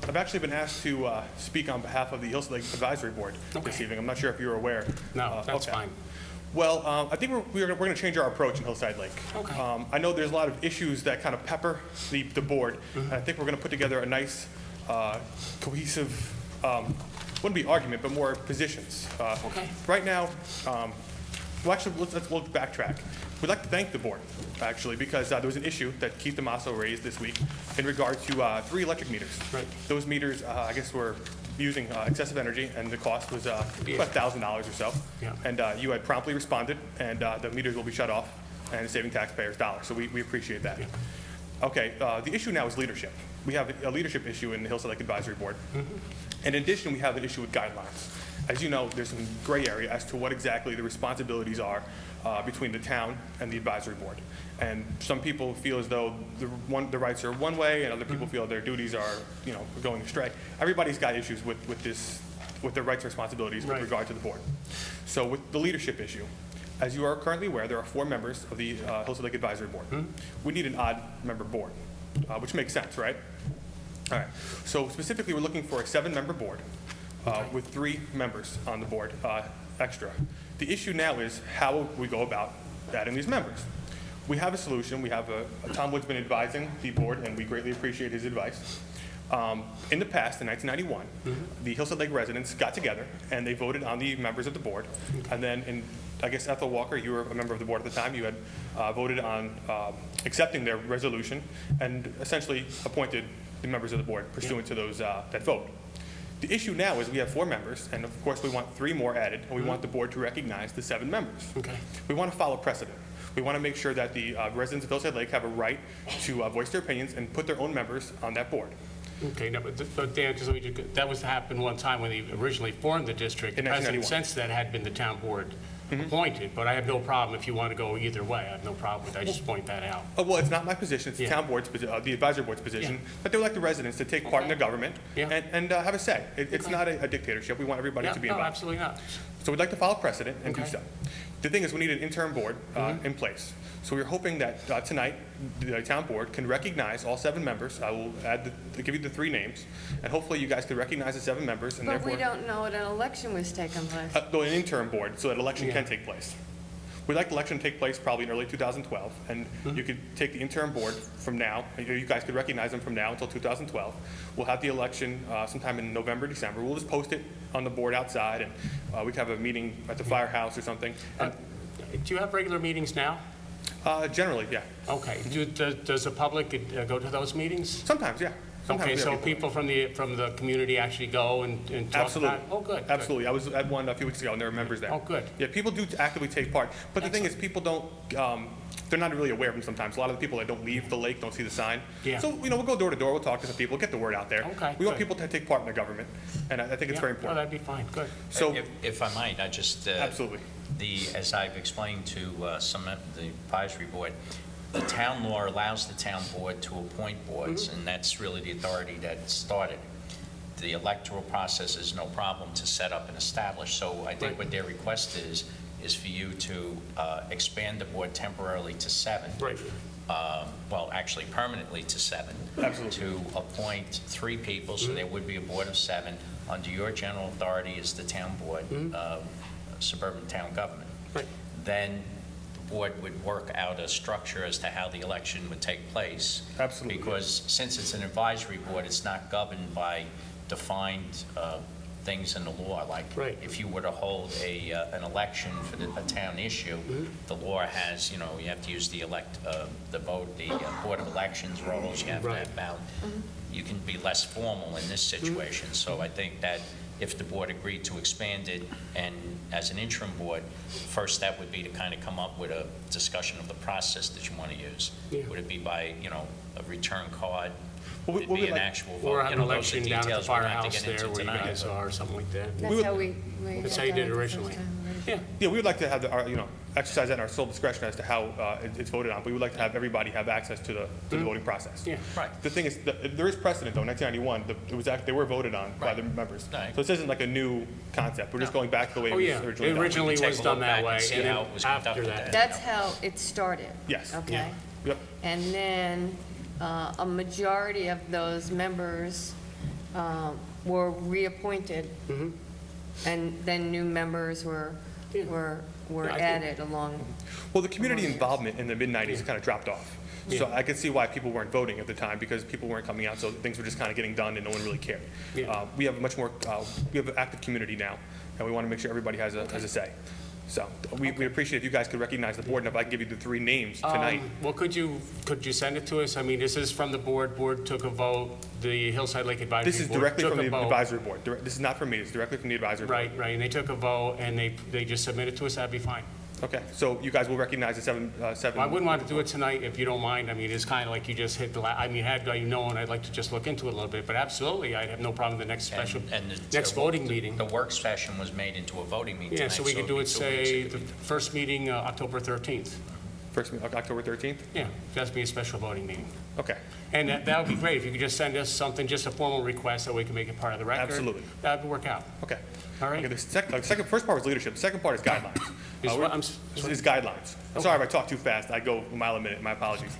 I've actually been asked to speak on behalf of the Hillside Lake Advisory Board this Okay. evening. I'm not sure if you're aware. No, that's okay. fine. Well, I think we're going to change our approach in Hillside Lake. Okay. I know there's a lot of issues that kind of pepper the board. And I think we're going to put together a nice, cohesive, wouldn't be argument, but more positions. Okay. Right now, well, actually, we'll backtrack. We'd like to thank the board, actually, because there was an issue that Keith Damaso raised this week in regard to 3 electric meters. Right. Those meters, I guess, were using excessive energy, and the cost was about $1,000 or so. Yeah. And you had promptly responded, and the meters will be shut off and saving taxpayers dollars. So we appreciate that. Okay, the issue now is leadership. We have a leadership issue in the Hillside Lake Advisory Board. In addition, we have an issue with guidelines. As you know, there's some gray area as to what exactly the responsibilities are between the town and the advisory board. And some people feel as though the rights are one way, and other people feel their duties are, going astray. Everybody's got issues with their rights and responsibilities with regard to the board. So with the leadership issue, as you are currently aware, there are 4 members of the Hillside Lake Advisory Board. We need an odd member board, which makes sense, right? All right. So specifically, we're looking for a 7-member board with 3 members on the board extra. The issue now is how we go about adding these members. We have a solution. We have Tom Wood's been advising the board, and we greatly appreciate his advice. In the past, in 1991, the Hillside Lake residents got together and they voted on the members of the board. And then, I guess Ethel Walker, you were a member of the board at the time, you had voted on accepting their resolution and essentially appointed the members of the board pursuant to those that vote. The issue now is we have 4 members, and of course we want 3 more added, and we want the board to recognize the 7 members. Okay. We want to follow precedent. We want to make sure that the residents of Hillside Lake have a right to voice their opinions and put their own members on that board. Okay, no, but Dan, just let me that was happened one time when they originally formed the district. In The precedent 1991. since then had been the town board appointed, but I have no problem if you want to go either way. I have no problem with that. I just point that out. Well, it's not my position, it's the Yeah. town board's, the advisory board's position, but they would like the residents to take part in their government Yeah. and have a say. It's not a dictatorship, we want everybody Yeah, to be no, involved. absolutely not. So we'd like to follow precedent and do Okay. so. The thing is, we need an interim board in place. So we're hoping that tonight, the town board can recognize all 7 members. I will give you the 3 names, and hopefully you guys can recognize the 7 members, and But we therefore, don't know when an election was taking place. an interim board, so that election Yeah. can take place. We'd like the election to take place probably in early 2012, and you could take the interim board from now, you guys could recognize them from now until 2012. We'll have the election sometime in November, December. We'll just post it on the board outside, and we could have a meeting at the firehouse or something. And, Do you have regular meetings now? generally, yeah. Okay. Does the public go to those meetings? Sometimes, yeah. Sometimes, Okay, yeah, so people from the community actually go and talk Absolutely. about it? Oh, good. good. Absolutely. I was at one a few weeks ago, and there were members there. Oh, good. Yeah, people do actively take part. But the thing is, people don't, they're not really aware of them sometimes. A lot of the people that don't leave the lake don't see the sign. Yeah. So, we'll go door to door, we'll talk to some people, get the word out there. Okay, We want good. people to take part in the government, and I think it's very Oh, important. that'd be fine. Good. So, If I might, I just, absolutely. as I've explained to some of the advisory board, the town law allows the town board to appoint boards, and that's really the authority that started. The electoral process is no problem to set up and establish, so I think what their request is for you to expand the board temporarily to 7. Right. Well, actually permanently to 7. Absolutely. To appoint 3 people, so there would be a board of 7. Under your general authority is the town board, suburban town government. Right. Then the board would work out a structure as to how the election would take place. Absolutely. Because since it's an advisory board, it's not governed by defined things in the law. Like Right. if you were to hold an election for a town issue, the law has, you have to use the Board of Elections rolls, you have to Right. have ballot. You can be less formal in this situation. So I think that if the board agreed to expand it, and as an interim board, first step would be to kind of come up with a discussion of the process that you want to use. Yeah. Would it be by, a return card? Well, Would it we'd be an like- actual vote? Or have an Those are election down at the details we don't have to firehouse get into there where you tonight. guys are, or something like that. That's how we. That's how you did it originally. Yeah. Yeah, we would like to have exercise that in our sole discretion as to how it's voted on. But we would like to have everybody have access to the voting process. Yeah. Right. The thing is, there is precedent, though. 1991, they were voted on by Right. the members. Right. So this isn't like a new concept. We're just going back to the way Oh, it yeah. was It originally done. originally Take was a done look that back way, and see and how then it was after conducted that. then. That's how it started. Yes. Okay? Yep. And then a majority of those members were reappointed, and then new members were Yeah, I think- added along. Well, the community involvement in the mid-'90s kind of dropped off. So Yeah. I could see why people weren't voting at the time, because people weren't coming out, so things were just kind of getting done and no one really cared. Yeah. We have much more, we have an active community now, and we want to make sure everybody has a say. So we appreciate if you guys could recognize the board, and if I can give you the 3 names tonight. Well, could you send it to us? I mean, this is from the board took a vote, the Hillside Lake Advisory Board This is directly took from a the vote. advisory board. This is not from me, it's directly from the advisory board. Right, and they took a vote, and they just submitted to us, that'd be fine. Okay, so you guys will recognize the seven. I wouldn't want to do it tonight if you don't mind. I mean, it's kind of like you just hit had you known, I'd like to just look into it a little bit, but absolutely, I'd have no problem with the next special, next voting meeting. The work session was made into a voting meeting Yeah, tonight. so we could it'd do be it, 2 say, weeks. the first meeting, October 13th. First, October 13th? Yeah, that's be a special voting meeting. Okay, And that would be great, if you could just send us something, just a formal request, so we can make it part of the record. Absolutely. That would work out. okay. All right. Okay, the first part was leadership, the second part is guidelines. Is what? We're- is guidelines. I'm sorry if I talk too fast, I go a mile a minute, my apologies.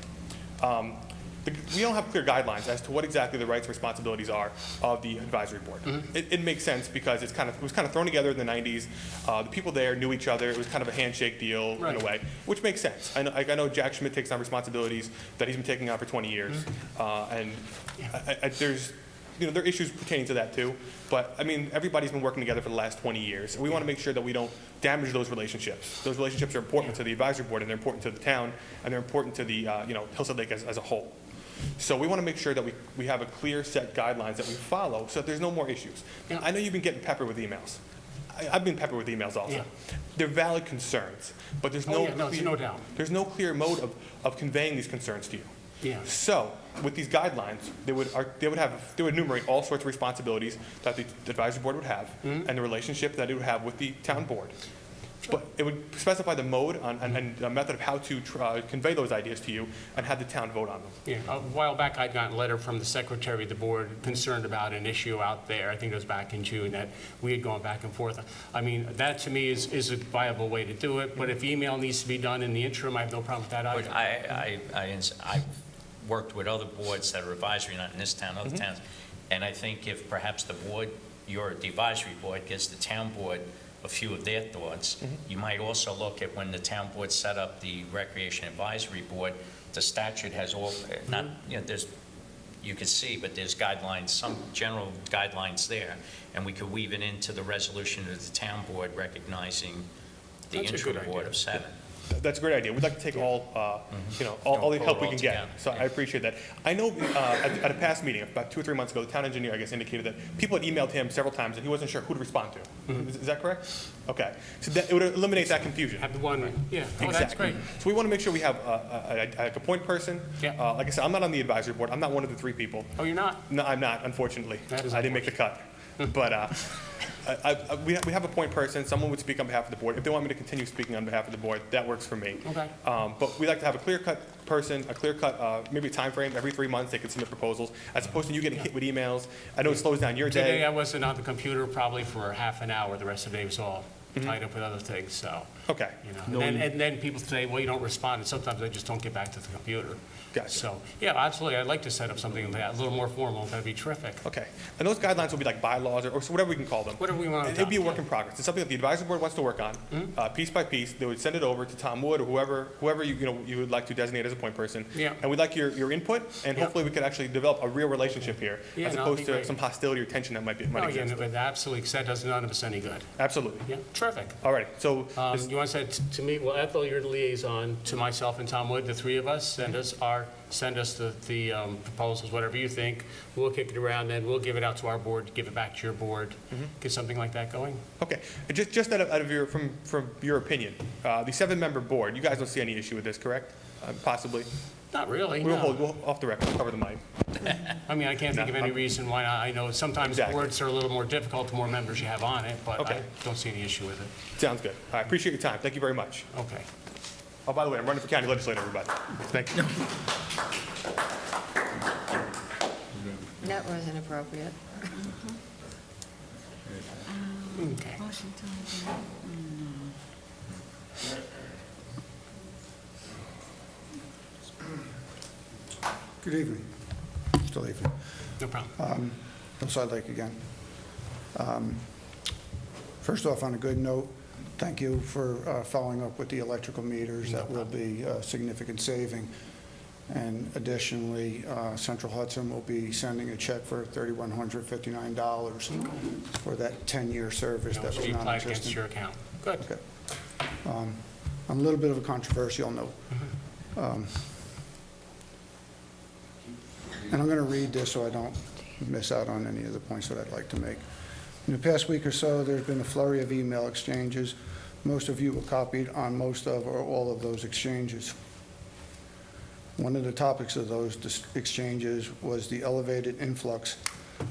We don't have clear guidelines as to what exactly the rights and responsibilities are of the advisory board. It makes sense because it was kind of thrown together in the 90s. The people there knew each other. It was kind of a handshake deal in Right. a way, which makes sense. I know Jack Schmidt takes on responsibilities that he's been taking on for 20 years, and there are issues pertaining to that too. But I mean, everybody's been working together for the last 20 years, and we want to make sure that we don't damage those relationships. Those relationships are important to the advisory board, and they're important to the town, and they're important to the Hillside Lake as a whole. So we want to make sure that we have a clear set guidelines that we follow, so that there's no more issues. Yeah. I know you've been getting peppered with emails. I've been peppered with emails also. Yeah. They're valid concerns, but there's no there's no doubt. there's no clear mode of conveying these concerns to you. Yeah. So, with these guidelines, they would enumerate all sorts of responsibilities that the advisory board would have, and the relationship that it would have with the town board. But it would specify the mode and the method of how to convey those ideas to you and have the town vote on them. Yeah, a while back, I'd gotten a letter from the secretary of the board concerned about an issue out there. I think it was back in June that we had gone back and forth. I mean, that to me is a viable way to do it, but if email needs to be done in the interim, I have no problem with that But either. I've worked with other boards that are advisory, not in this town, other towns, and I think if perhaps the advisory board gives the town board a few of their thoughts. You might also look at when the town board set up the Recreation Advisory Board, the statute has all, not, you know, there's, you can see, but there's guidelines, some general guidelines there, and we could weave it into the resolution of the town board recognizing the That's a good interim board idea. of 7. That's a great idea. We'd like to take all, you know, all the Pull help it we all can get. together. So I appreciate that. I know at a past meeting, about 2 or 3 months ago, the town engineer, I guess, indicated that people had emailed him several times and he wasn't sure who to respond to. Is that correct? Okay. So that, it would eliminate that confusion. Have the one, yeah, oh, that's Exactly. great. So we want to make sure we have a point person. Yeah. Like I said, I'm not on the advisory board. I'm not one of the 3 people. Oh, you're not? No, I'm not, unfortunately. That is I didn't make the cut. But we have a point person, someone would speak on behalf of the board. If they want me to continue speaking on behalf of the board, that works for me. Okay. But we like to have a clear-cut person, a clear-cut, maybe a time frame. Every 3 months, they can submit proposals, as opposed to you getting hit with emails. I know it slows down your Today, day. I wasn't on the computer probably for half an hour. The rest of the day was all tied up with other things, so, Okay. you know. And then people say, well, you don't respond, and sometimes I just don't get back to the computer. Gotcha. So, yeah, absolutely, I'd like to set up something like that, a little more formal. That'd be terrific. Okay. And those guidelines will be like bylaws or whatever we can call them. Whatever we want to It'll be a adopt, work in progress. It's something that the advisory board wants to work on, piece by piece. They would send it over to Tom Wood or whoever you would like to designate as a point person. Yeah. And we'd like your input, and Yeah. hopefully we could actually develop a real relationship here, Yeah, as no, opposed that'd be to great. some hostility or tension that might No, exist. yeah, but absolutely, because that does none of us any good. Absolutely. Yeah, terrific. All right. So You want to say to me, well, Ethel, you're the liaison to myself and Tom Wood, the 3 of us, send us the proposals, whatever you think. We'll kick it around, then we'll give it out to our board, give it back to your board. Get something like that going. okay. And just out of your from your opinion, the 7-member board, you guys don't see any issue with this, correct? Possibly. Not really, We'll no. hold off the record. Cover the mic. I mean, I can't think of any reason why not. I know sometimes Exactly. boards are a little more difficult the more members you have on it, but Okay. I don't see any issue with it. Sounds good. I appreciate your time. Thank you very much. Okay. Oh, by the way, I'm running for county legislator, everybody. Thank you. That wasn't appropriate. Okay. Motion to adjourn. Good evening. Still evening. No problem. Hillside Lake again. First off, on a good note, thank you for following up with the electrical meters. That will be a significant saving. And additionally, Central Hudson will be sending a check for $3,159 for that 10-year service that Which was will be applied against non-existent. your account. Good. Okay. On a little bit of a controversial note. And I'm going to read this so I don't miss out on any of the points that I'd like to make. In the past week or so, there's been a flurry of email exchanges. Most of you were copied on most of or all of those exchanges. One of the topics of those exchanges was the elevated influx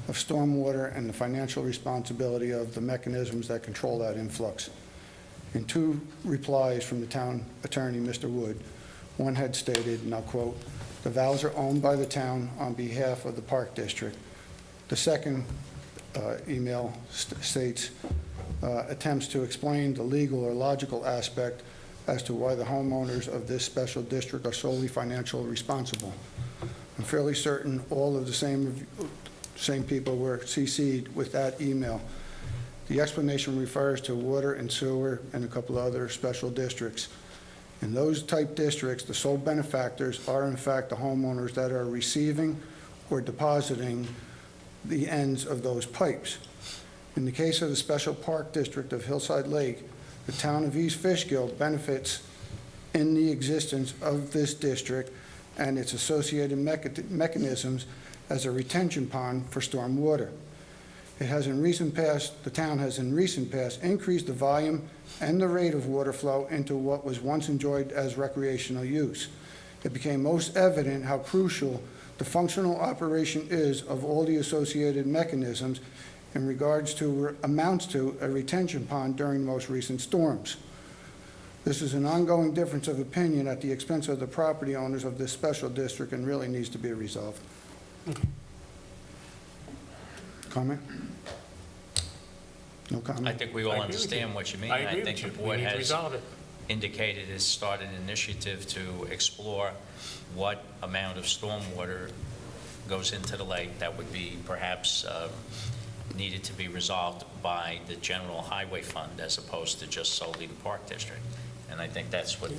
of stormwater and the financial responsibility of the mechanisms that control that influx. In 2 replies from the town attorney, Mr. Wood, one had stated, and I'll quote, "The valves are owned by the town on behalf of the Park District." The second email states, attempts to explain the legal or logical aspect as to why the homeowners of this special district are solely financially responsible. I'm fairly certain all of the same people were CC'd with that email. The explanation refers to water and sewer and a couple of other special districts. In those type districts, the sole benefactors are in fact the homeowners that are receiving or depositing the ends of those pipes. In the case of the Special Park District of Hillside Lake, the town of East Fishkill benefits in the existence of this district and its associated mechanisms as a retention pond for storm water. The town has in recent past increased the volume and the rate of water flow into what was once enjoyed as recreational use. It became most evident how crucial the functional operation is of all the associated mechanisms in regards to amounts to a retention pond during the most recent storms. This is an ongoing difference of opinion at the expense of the property owners of this special district and really needs to be resolved. Comment? No comment? I think we all I agree with understand you. what you mean. I agree think with the you. We board need to has resolve it. indicated has started an initiative to explore what amount of stormwater goes into the lake that would be perhaps needed to be resolved by the general highway fund as opposed to just solely the Park District. And I think that's what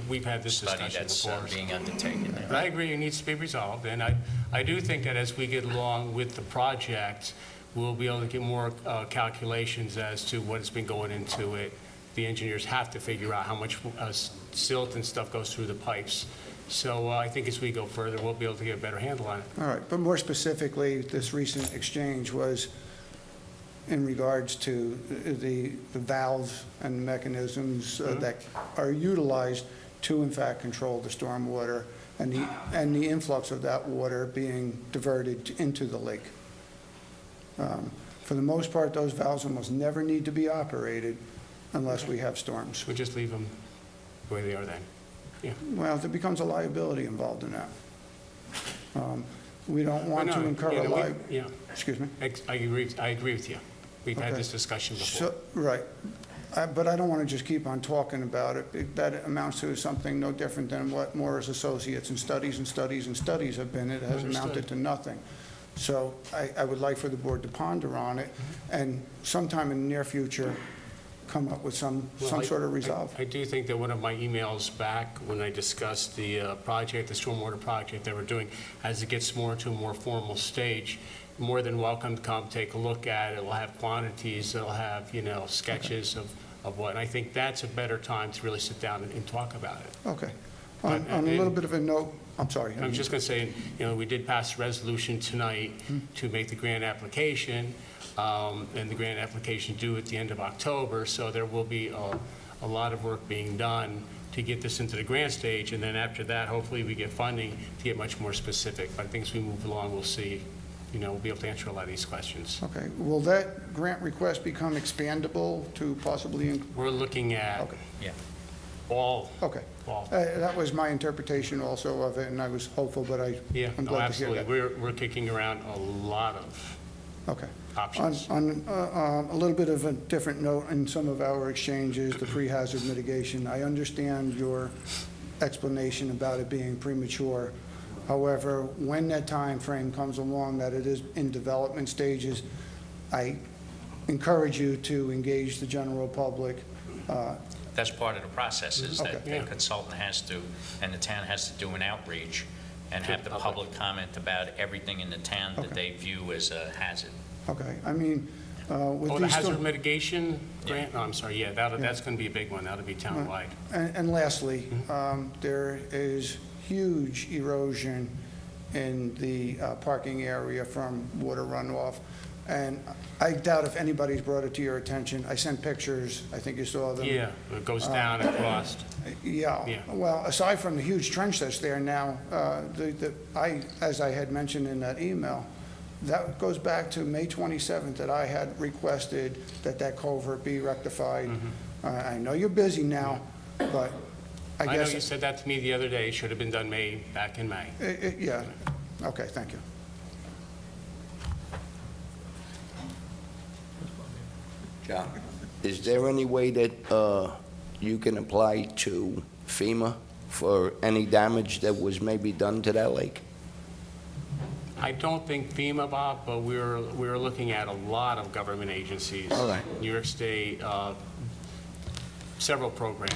We've had this study discussion that's before. being undertaken. But I agree, it needs to be resolved, and I do think that as we get along with the project, we'll be able to get more calculations as to what has been going into it. The engineers have to figure out how much silt and stuff goes through the pipes. So I think as we go further, we'll be able to get a better handle on it. All right, but more specifically, this recent exchange was in regards to the valves and mechanisms that are utilized to, in fact, control the stormwater and the influx of that water being diverted into the lake. For the most part, those valves almost never need to be operated unless we have storms. We'll just leave them the way they are then. Yeah. Well, there becomes a liability involved in that. We don't want to incur a liability. Yeah. Excuse me? I agree with you. We've had Okay. this discussion before. So, right. But I don't want to just keep on talking about it. That amounts to something no different than what Morris Associates and studies and studies and studies have been. It has amounted to nothing. So I would like for the board to ponder on it and sometime in the near future, come up with some sort of resolve. I do think that one of my emails back when I discussed the project, the stormwater project that we're doing, as it gets more into a more formal stage, more than welcome to come take a look at it. It'll have quantities, it'll have, sketches of what. And I think that's a better time to really sit down and talk about it. Okay. On a little bit of a note, I'm sorry. I'm just going to say, we did pass a resolution tonight to make the grant application, and the grant application due at the end of October, so there will be a lot of work being done to get this into the grant stage, and then after that, hopefully we get funding to get much more specific. But I think as we move along, we'll see, we'll be able to answer a lot of these questions. Okay. Will that grant request become expandable to possibly? We're looking at Okay. all. Okay. All. That was my interpretation also of it, and I was hopeful, but I'm glad to hear Absolutely. that. We're kicking around a lot of Okay. options. On a little bit of a different note, in some of our exchanges, the pre-hazard mitigation, I understand your explanation about it being premature. However, when that time frame comes along that it is in development stages, I encourage you to engage the general public. That's part of the process, is that Okay. the consultant has to, and the town has to do an outreach and have the public comment about everything in the town that they view as a hazard. Okay, I mean, with the these... hazard mitigation grant? No, I'm sorry, that's going to be a big one. That'll be townwide. And lastly, there is huge erosion in the parking area from water runoff, and I doubt if anybody's brought it to your attention. I sent pictures, I think you saw them. Yeah, it goes down across. Yeah. Well, aside from the huge trench that's there now, as I had mentioned in that email, that goes back to May 27th that I had requested that culvert be rectified. I know you're busy now, but I I know guess... you said that to me the other day. It should have been done back in May. Yeah. Okay, thank you. John, is there any way that you can apply to FEMA for any damage that was maybe done to that lake? I don't think FEMA, Bob, but we're looking at a lot of government agencies. All right. New York State, several programs.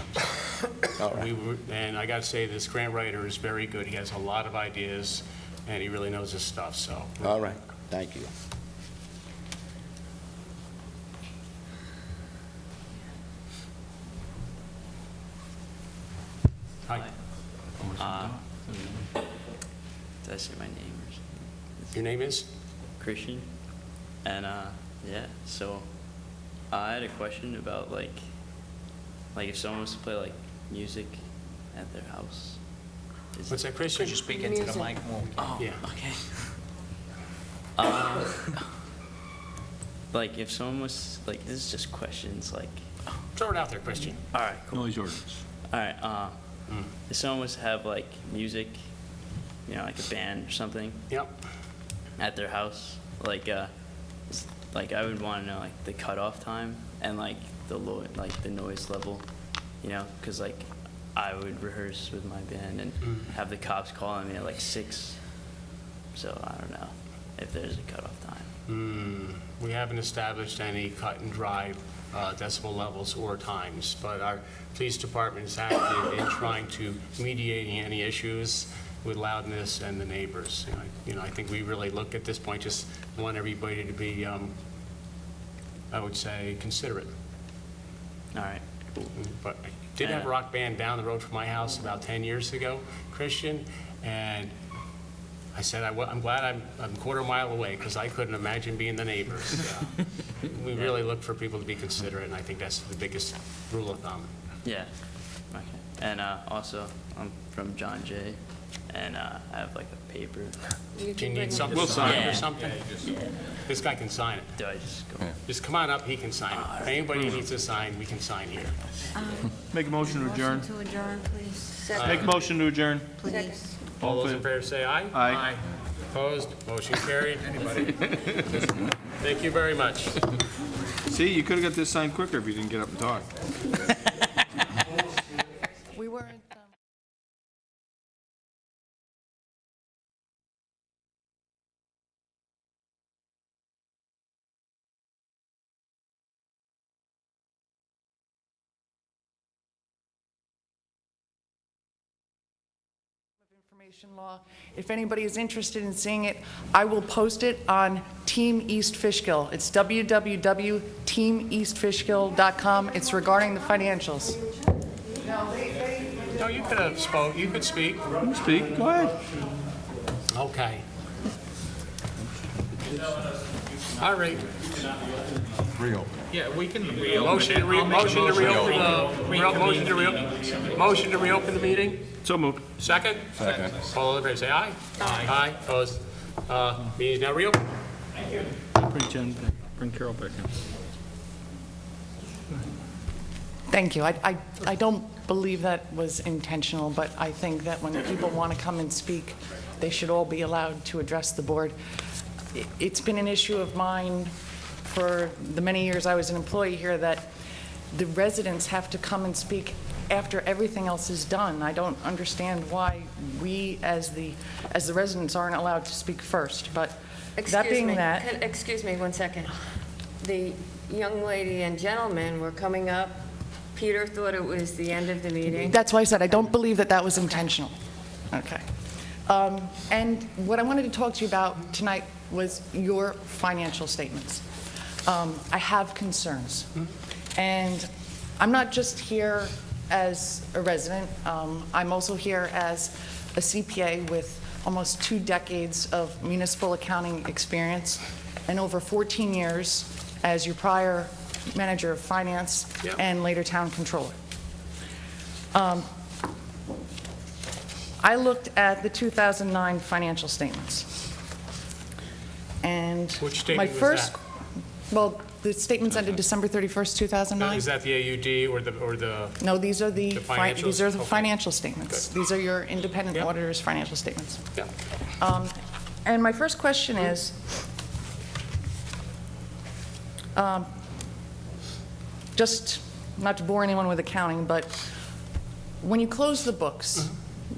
All right. And I got to say, this grant writer is very good. He has a lot of ideas, and he really knows his stuff, so. All right, thank you. Hi. Did I say my name or something? Your name is? Christian. And so I had a question about like if someone was to play like music at their house. What's that, Christian? Could you speak into the mic more? Oh, Yeah. okay. Like if someone was like, this is just questions like. Throw it out there, Christian. All right, cool. Noise ordinance. All right, if someone was to have like music, like a band or something Yep. at their house, like I would want to know like the cutoff time and like the noise level, because like I would rehearse with my band and have the cops calling me at like 6, so I don't know if there's a cutoff time. We haven't established any cut and dry decimal levels or times, but our police department is active in trying to mediating any issues with loudness and the neighbors. I think we really look at this point, just want everybody to be, I would say, considerate. All right. But I did have a rock band down the road from my house about 10 years ago, Christian, and I said, I'm glad I'm a quarter mile away, because I couldn't imagine being the neighbors. We really look for people to be considerate, and I think that's the biggest rule of thumb. Yeah. Okay. And also, I'm from John Jay, and I have like a paper. Do you need something We'll to sign sign or it. something? This guy can sign it. Do I just go? Just come on up, he can sign it. If anybody needs to sign, we can sign here. Make a motion to adjourn. Motion to adjourn, please. Make a motion to adjourn. Please. All those in favor say aye. Aye. Opposed? Motion carried. Thank you very much. See, you could have got this signed quicker if you didn't get up and talk. We weren't. Information law. If anybody is interested in seeing it, I will post it on Team East Fishkill. It's www.teameastfishkill.com. It's regarding the financials. No, you could have spoke, you could speak. Speak, go ahead. Okay. All right. Real. Yeah, we can Motion to reopen the meeting? So moved. Second? Second. All in favor, say aye. Aye. Opposed? Meeting is now reopened. Bring Jen back. Bring Carol back in. Thank you. I don't believe that was intentional, but I think that when people want to come and speak, they should all be allowed to address the board. It's been an issue of mine for the many years I was an employee here that the residents have to come and speak after everything else is done. I don't understand why we, as the residents, aren't allowed to speak first. But that being that, Excuse me 1 second. The young lady and gentleman were coming up. Peter thought it was the end of the meeting. that's why I said I don't believe that that was intentional. Okay. And what I wanted to talk to you about tonight was your financial statements. I have concerns. And I'm not just here as a resident. I'm also here as a CPA with almost 2 decades of municipal accounting experience and over 14 years as your prior manager of finance and later town controller. I looked at the 2009 financial statements. And Which statement my was first, that? well, the statements ended December 31st, 2009. Is that the AUD or the? No, these are the financials? these are the Okay. financial statements. Good. These are your independent Yep. auditors' financial statements. Yeah. And my first question is, just not to bore anyone with accounting, but when you close the books,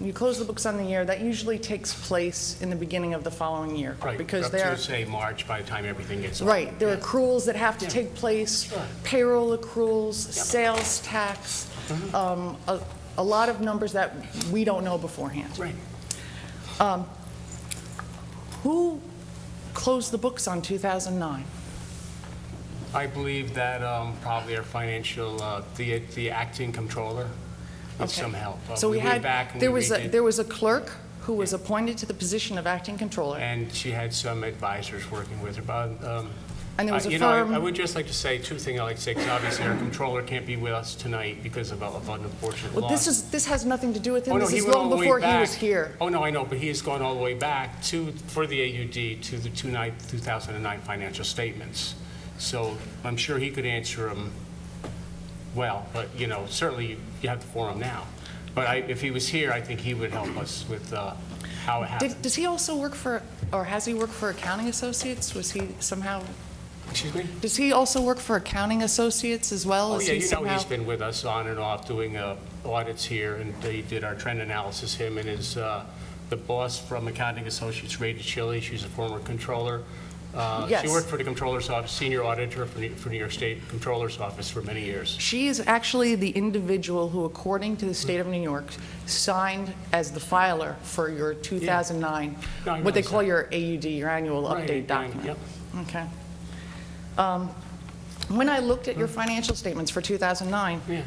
you close the books on the year, that usually takes place in the beginning of the following year. Right. Because Up there to, are, say, March, by the time everything gets. right, there are Yeah. accruals that have to take place, Sure. payroll accruals, sales tax, a lot of numbers that we don't know beforehand. Right. Who closed the books on 2009? I believe that probably our financial, the acting controller with Okay. some help. So we went had, back and there we was a, redid- there was a clerk who was appointed to the position of acting controller. And she had some advisors working with her, but, And there was a you know, firm. I would just like to say 2 things I'd like to say, because obviously our controller can't be with us tonight because of an unfortunate Well, loss. this has nothing to do with him. Oh, no, This he is went long all the way before he was back. here. Oh, no, I know, but he has gone all the way back for the AUD to the 2009 financial statements. So I'm sure he could answer them well, but, you know, certainly you have the forum now. But if he was here, I think he would help us with how it happened. Does he also work for, or has he worked for Accounting Associates? Was he somehow, Excuse me? does he also work for Accounting Associates as well? Oh, Is yeah, he you know somehow- he's been with us on and off doing audits here, and he did our trend analysis, him and his, the boss from Accounting Associates, Rita Chili, she's a former controller. Yes. She worked for the Comptroller's Office, senior auditor for New York State Comptroller's Office for many years. She is actually the individual who, according to the state of New York, signed as the filer for your 2009, No, I what they realize call that. your AUD, your annual Right, update document. Yep. Okay. When I looked at your financial statements for 2009, Yeah.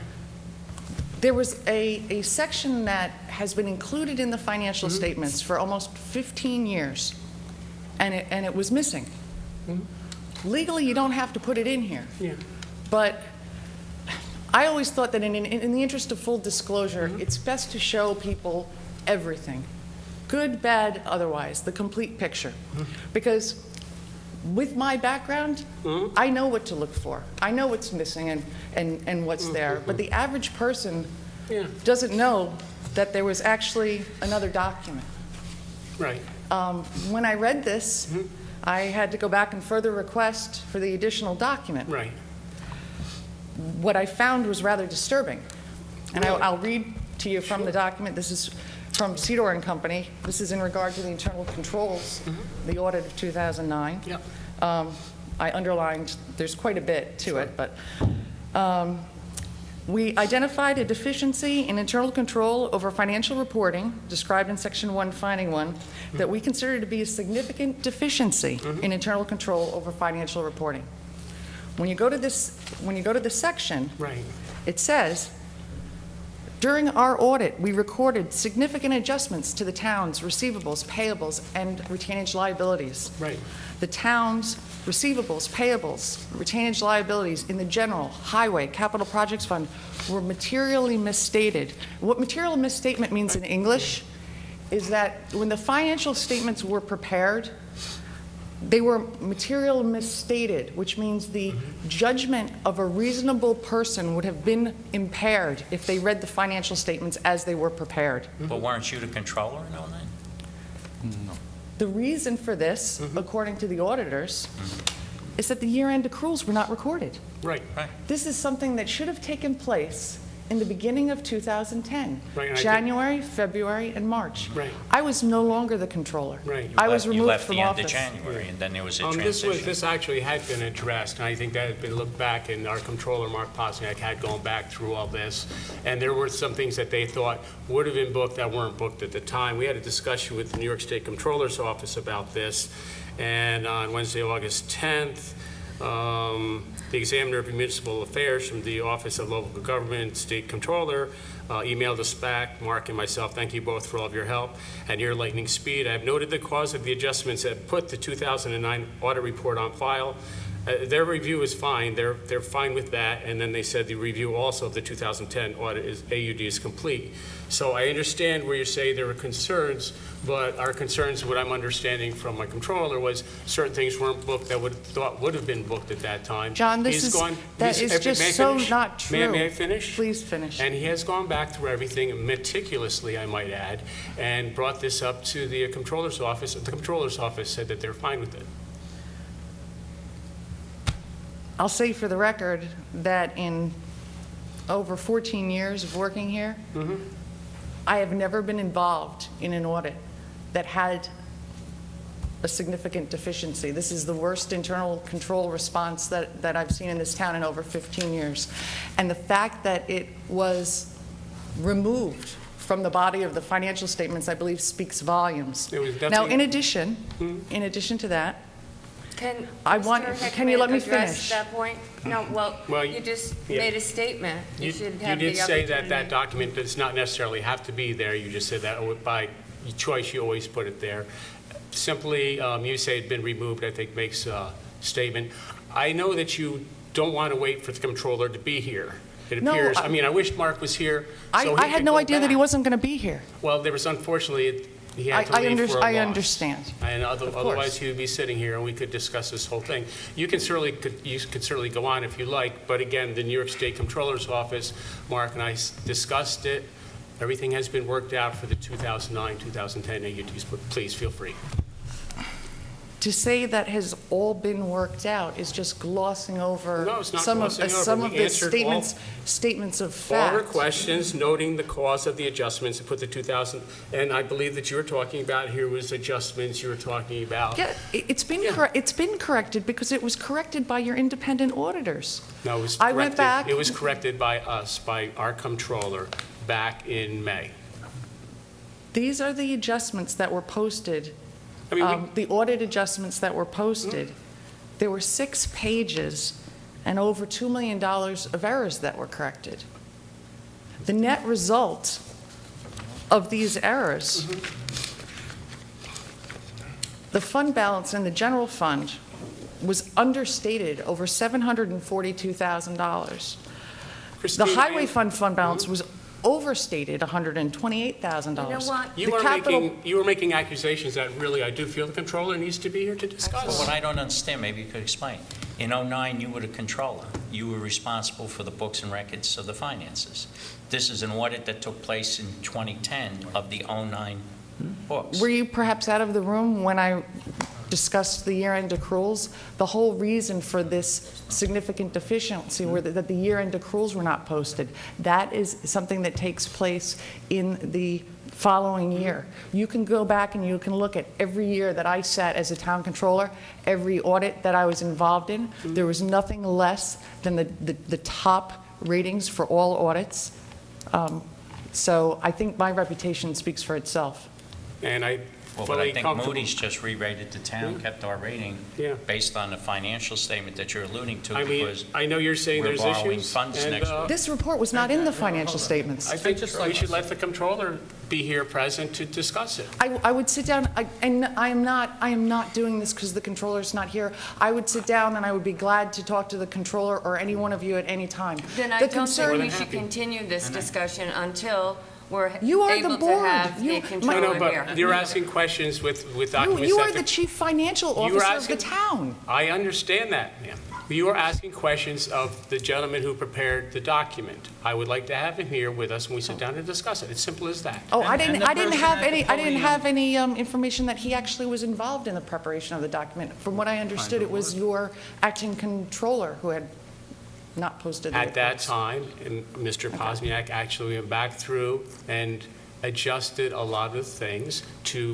there was a section that has been included in the financial statements for almost 15 years, and it was missing. Legally, you don't have to put it in here. Yeah. But I always thought that in the interest of full disclosure, it's best to show people everything, good, bad, otherwise, the complete picture. Because with my background, I know what to look for. I know what's missing and what's there. But the average person doesn't know that there was actually another document. Right. When I read this, I had to go back and further request for the additional document. Right. What I found was rather disturbing. And I'll read to you from the document. This is from Cedar and Company. This is in regard to the internal controls, the audit of 2009. Yep. I underlined, there's quite a bit to it, but we identified a deficiency in internal control over financial reporting, described in Section 1, Finding 1, that we consider to be a significant deficiency in internal control over financial reporting. When you go to this section, Right. it says, during our audit, we recorded significant adjustments to the town's receivables, payables, and retainage liabilities. Right. The town's receivables, payables, retainage liabilities in the general, highway, capital projects fund were materially misstated. What material misstatement means in English is that when the financial statements were prepared, they were material misstated, which means the judgment of a reasonable person would have been impaired if they read the financial statements as they were prepared. But weren't you the controller and all that? No. The reason for this, according to the auditors, is that the year-end accruals were not recorded. Right. This is something that should have taken place in the beginning of 2010, Right, and I January, February, and March. Right. I was no longer the controller. Right. I was You removed left from the end office. of January, and then there was a This transition. actually had been addressed, and I think that had been looked back, and our controller, Mark Posniak, had gone back through all this. And there were some things that they thought would have been booked that weren't booked at the time. We had a discussion with the New York State Comptroller's Office about this, and on Wednesday, August 10th, the Examiner of Municipal Affairs from the Office of Local Government, State Comptroller, emailed us back, Mark and myself, thank you both for all of your help and your lightning speed. I have noted the cause of the adjustments that put the 2009 audit report on file. Their review is fine, they're fine with that, and then they said the review also of the 2010 audit AUD is complete. So I understand where you say there were concerns, but our concerns, what I'm understanding from my controller, was certain things weren't booked that would have been booked at that time. John, that is just so not true. May I finish? Please finish. And he has gone back through everything meticulously, I might add, and brought this up to the Comptroller's Office. The Comptroller's Office said that they're fine with it. I'll say for the record that in over 14 years of working here, I have never been involved in an audit that had a significant deficiency. This is the worst internal control response that I've seen in this town in over 15 years. And the fact that it was removed from the body of the financial statements, I believe, speaks volumes. It was Now, definitely- in addition to that, Can can you let me address finish? that point? No, well, you just made a statement. You should have the did say that opportunity. document does not necessarily have to be there. You just said that by choice, you always put it there. Simply, you say it's been removed, I think makes a statement. I know that you don't want to wait for the controller to be here. It No, appears, I mean, I wish Mark was here. so I he had could no go idea that he back. wasn't going to be here. Well, there was unfortunately, he had to I leave for a I loss. understand. And course. otherwise, he would be sitting here, and we could discuss this whole thing. You could certainly go on if you like, but again, the New York State Comptroller's Office, Mark and I discussed it. Everything has been worked out for the 2009, 2010 AUDs, but please feel free. To say that has all been worked out is just glossing over No, it's not some glossing over. some We of the answered all- statements of All fact. her questions, noting the cause of the adjustments, and put the 2,000, and I believe that you were talking about, here was adjustments you were talking about. Yeah, it's been corrected because it was corrected by your independent auditors. No, it was I went corrected. back- It was corrected by us, by our comptroller, back in May. These are the adjustments that were posted, I mean, the audit adjustments that were posted. There were 6 pages and over $2 million of errors that were corrected. The net result of these errors, the fund balance in the general fund was understated over $742,000. The Christine, highway fund balance was overstated $128,000. You know what? You were making accusations that really, I do feel the controller needs to be here to discuss. Well, what I don't understand, maybe you could explain. In '09, you were the controller. You were responsible for the books and records of the finances. This is an audit that took place in 2010 of the '09 books. Were you perhaps out of the room when I discussed the year-end accruals? The whole reason for this significant deficiency were that the year-end accruals were not posted. That is something that takes place in the following year. You can go back and you can look at every year that I sat as a town controller, every audit that I was involved in. There was nothing less than the top ratings for all audits. So I think my reputation speaks for itself. And I Well, but I think Moody's just re-rated the town, kept our rating based on the financial statement that you're alluding to, I mean, because I know you're saying we're there's borrowing issues. funds and, next week. This report was not in the financial statements. I think we should let the controller be here present to discuss it. I would sit down, and I am not doing this because the controller's not here. I would sit down and I would be glad to talk to the controller or any one of you at any time. Then I The don't think concern- we should continue this discussion until we're You are the able to board. have the No, controller here. but you're asking questions with documents. You that are the chief financial You were officer of the asking- town. I understand that, ma'am. You are asking questions of the gentleman who prepared the document. I would like to have him here with us when we sit down and discuss it. It's simple as that. Oh, I And didn't the have person at the any, I didn't have podium- any information that he actually was involved in the preparation of the document. From what I understood, it was your acting controller who had not posted the At that reports. time, and Mr. Posniak actually went back through and adjusted a lot of things to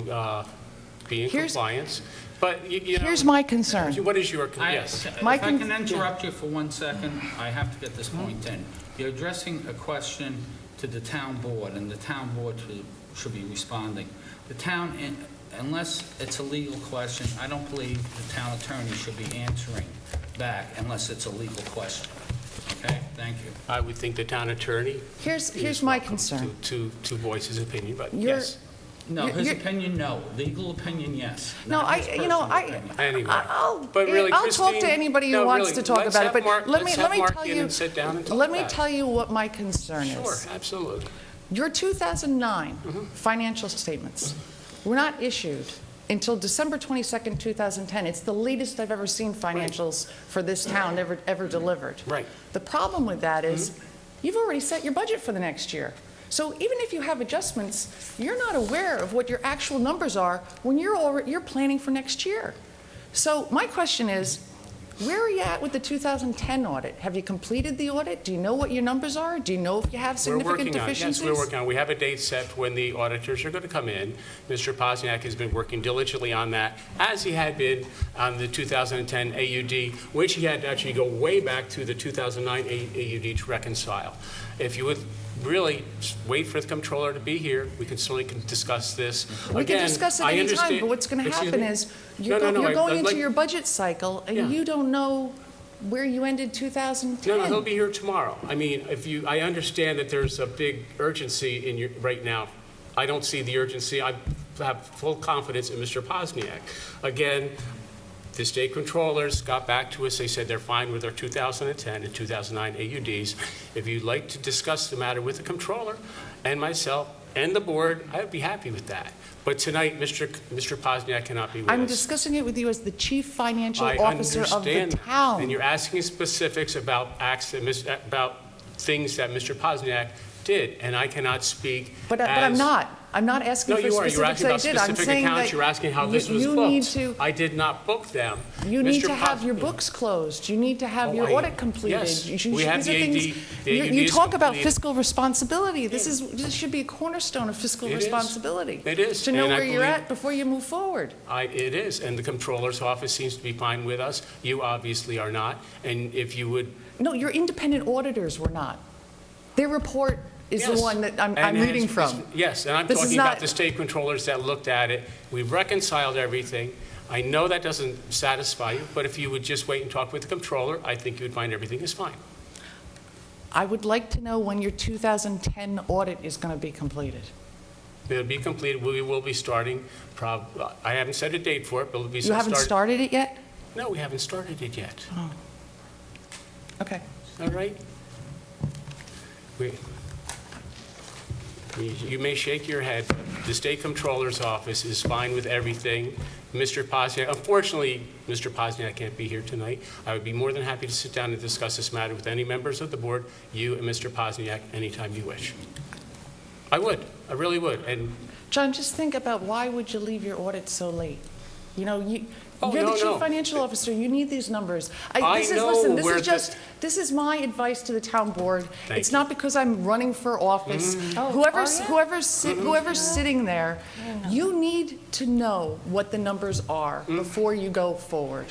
be in Here's- compliance. But, you know. Here's my concern. What is your, I- yes. If My I con- can interrupt you for 1 second, I have to get this point in. You're addressing a question to the town board, and the town board should be responding. The town, unless it's a legal question, I don't believe the town attorney should be answering back unless it's a legal question. Okay, thank you. I would think the town attorney Here's is my welcome concern. to voice his opinion, but You're- yes. No, his You're- opinion, no. Legal opinion, yes. No, Not his personal opinion. Anyway. I'll But really, talk to Christine, anybody who no, wants really, to talk let's about it, have but Mark- let me let's have Mark tell in you, and sit down and talk let me about it. tell you what my concern is. Sure, absolutely. Your 2009 financial statements were not issued until December 22nd, 2010. It's the latest I've ever seen financials for this town ever delivered. Right. The problem with that is you've already set your budget for the next year. So even if you have adjustments, you're not aware of what your actual numbers are when you're planning for next year. So my question is, where are you at with the 2010 audit? Have you completed the audit? Do you know what your numbers are? Do you know if you have significant deficiencies? Yes, we're working on it. We have a date set for when the auditors are going to come in. Mr. Posniak has been working diligently on that, as he had been on the 2010 AUD, which he had to actually go way back to the 2009 AUD to reconcile. If you would really wait for the controller to be here, we can certainly discuss this. We can Again, discuss it I anytime, understand- but what's going to Excuse happen me? is you're No, you're going I'd into like- your budget cycle Yeah. and you don't know where you ended 2010. No, he'll be here tomorrow. I mean, I understand that there's a big urgency in your, right now. I don't see the urgency. I have full confidence in Mr. Posniak. Again, the state controllers got back to us. They said they're fine with our 2010 and 2009 AUDs. If you'd like to discuss the matter with the controller and myself and the board, I'd be happy with that. But tonight, Mr. Posniak cannot be with I'm us. discussing it with you as the chief financial I officer of the understand that. town. And you're asking specifics about acts that about things that Mr. Posniak did, and I cannot speak But I'm not. I'm not asking No, for you are. You're specifics asking I about did. I'm specific saying accounts. that You're asking how this was you need booked. to, I did not book them. you need Mr. to have Pos- your books closed. You need to have Oh, your I- audit completed. yes, You we have these are the things- the you- AUD You is talk about completed. fiscal responsibility. This should be a cornerstone of fiscal It is. responsibility. It is, To know and I where you're believe- at before you move forward. It is, and the comptroller's office seems to be fine with us. You obviously are not, and if you would... No, your independent auditors were not. Their report is the Yes. one that I'm And reading it's- from. Yes, and I'm This is talking about not- the state controllers that looked at it. We've reconciled everything. I know that doesn't satisfy you, but if you would just wait and talk with the comptroller, I think you would find everything is fine. I would like to know when your 2010 audit is going to be completed. It'll be completed. We will be starting, I haven't set a date for it, but it'll be... You haven't started it yet? No, we haven't started it yet. Oh. Okay. All right? You may shake your head, but the state comptroller's office is fine with everything. Mr. Posniak, unfortunately, Mr. Posniak can't be here tonight. I would be more than happy to sit down and discuss this matter with any members of the board, you and Mr. Posniak, anytime you wish. I would. I really would. And John, just think about why would you leave your audit so late? You know, Oh, you're no, the chief no. financial officer. You need these numbers. I know where This is my advice to the town board. Thank It's you. not because I'm running for office. Whoever's sitting there, you need to know what the numbers are before you go forward.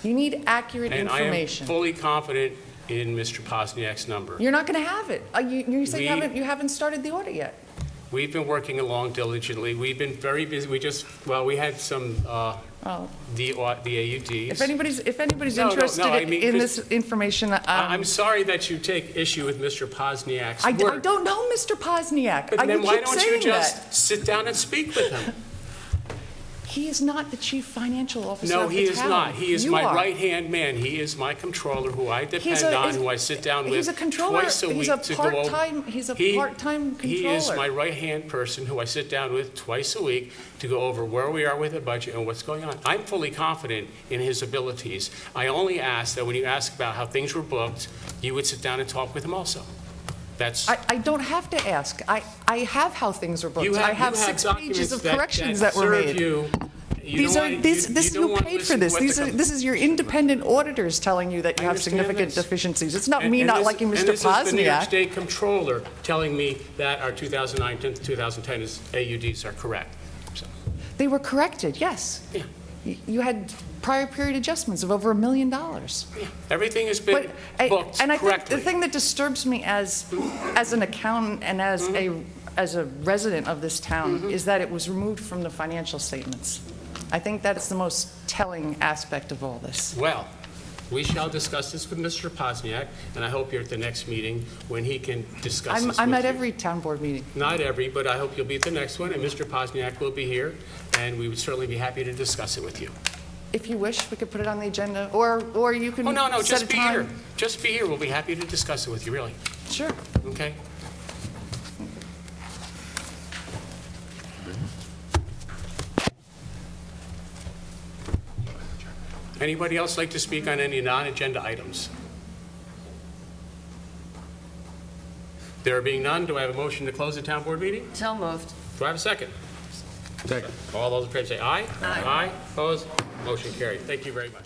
You need accurate And I am information. fully confident in Mr. Posniak's number. You're not going to have it. You say We- you haven't started the audit yet. We've been working along diligently. We've been very busy. We had some, the AUDs. If anybody's No, interested I mean, in this information, I'm sorry that you take issue with Mr. Posniak's I work. don't know Mr. Posniak. But then You why keep don't you saying just that. sit down and speak with him? He is not the chief financial officer No, of the he is town. not. He is You my are. right-hand man. He is my controller, who I depend He's a- on, he's- who I sit down he's with a controller. twice a week He's a to go over. part-time controller. He is my right-hand person who I sit down with twice a week to go over where we are with the budget and what's going on. I'm fully confident in his abilities. I only ask that when you ask about how things were booked, you would sit down and talk with him also. That's... I don't have to ask. I have how things are booked. I have 6 pages of corrections that were serve made. you. You paid for this. This is your independent auditors telling you that you I have understand significant this. deficiencies. It's not me not liking Mr. And this is the New York Posniak. State Comptroller telling me that our 2009 to 2010 AUDs are correct. So, They were corrected, yes. yeah. You had prior period adjustments of over $1 million. Everything has been booked And I think correctly. the thing that disturbs me as an accountant and as a resident of this town is that it was removed from the financial statements. I think that's the most telling aspect of all this. Well, we shall discuss this with Mr. Posniak, and I hope you're at the next meeting when he can discuss this I'm with at you. every town board meeting. Not every, but I hope you'll be at the next one, and Mr. Posniak will be here, and we would certainly be happy to discuss it with you. If you wish, we could put it on the agenda, or you can Oh, no, set just a be here. time. Just be here. We'll be happy to discuss it with you, really. Sure. Okay? Anybody else like to speak on any non-agenda items? There being none, do I have a motion to close the town board meeting? So moved. Do I have a second? Second. All those in favor say aye. Aye. Aye, opposed, motion carried. Thank you very much.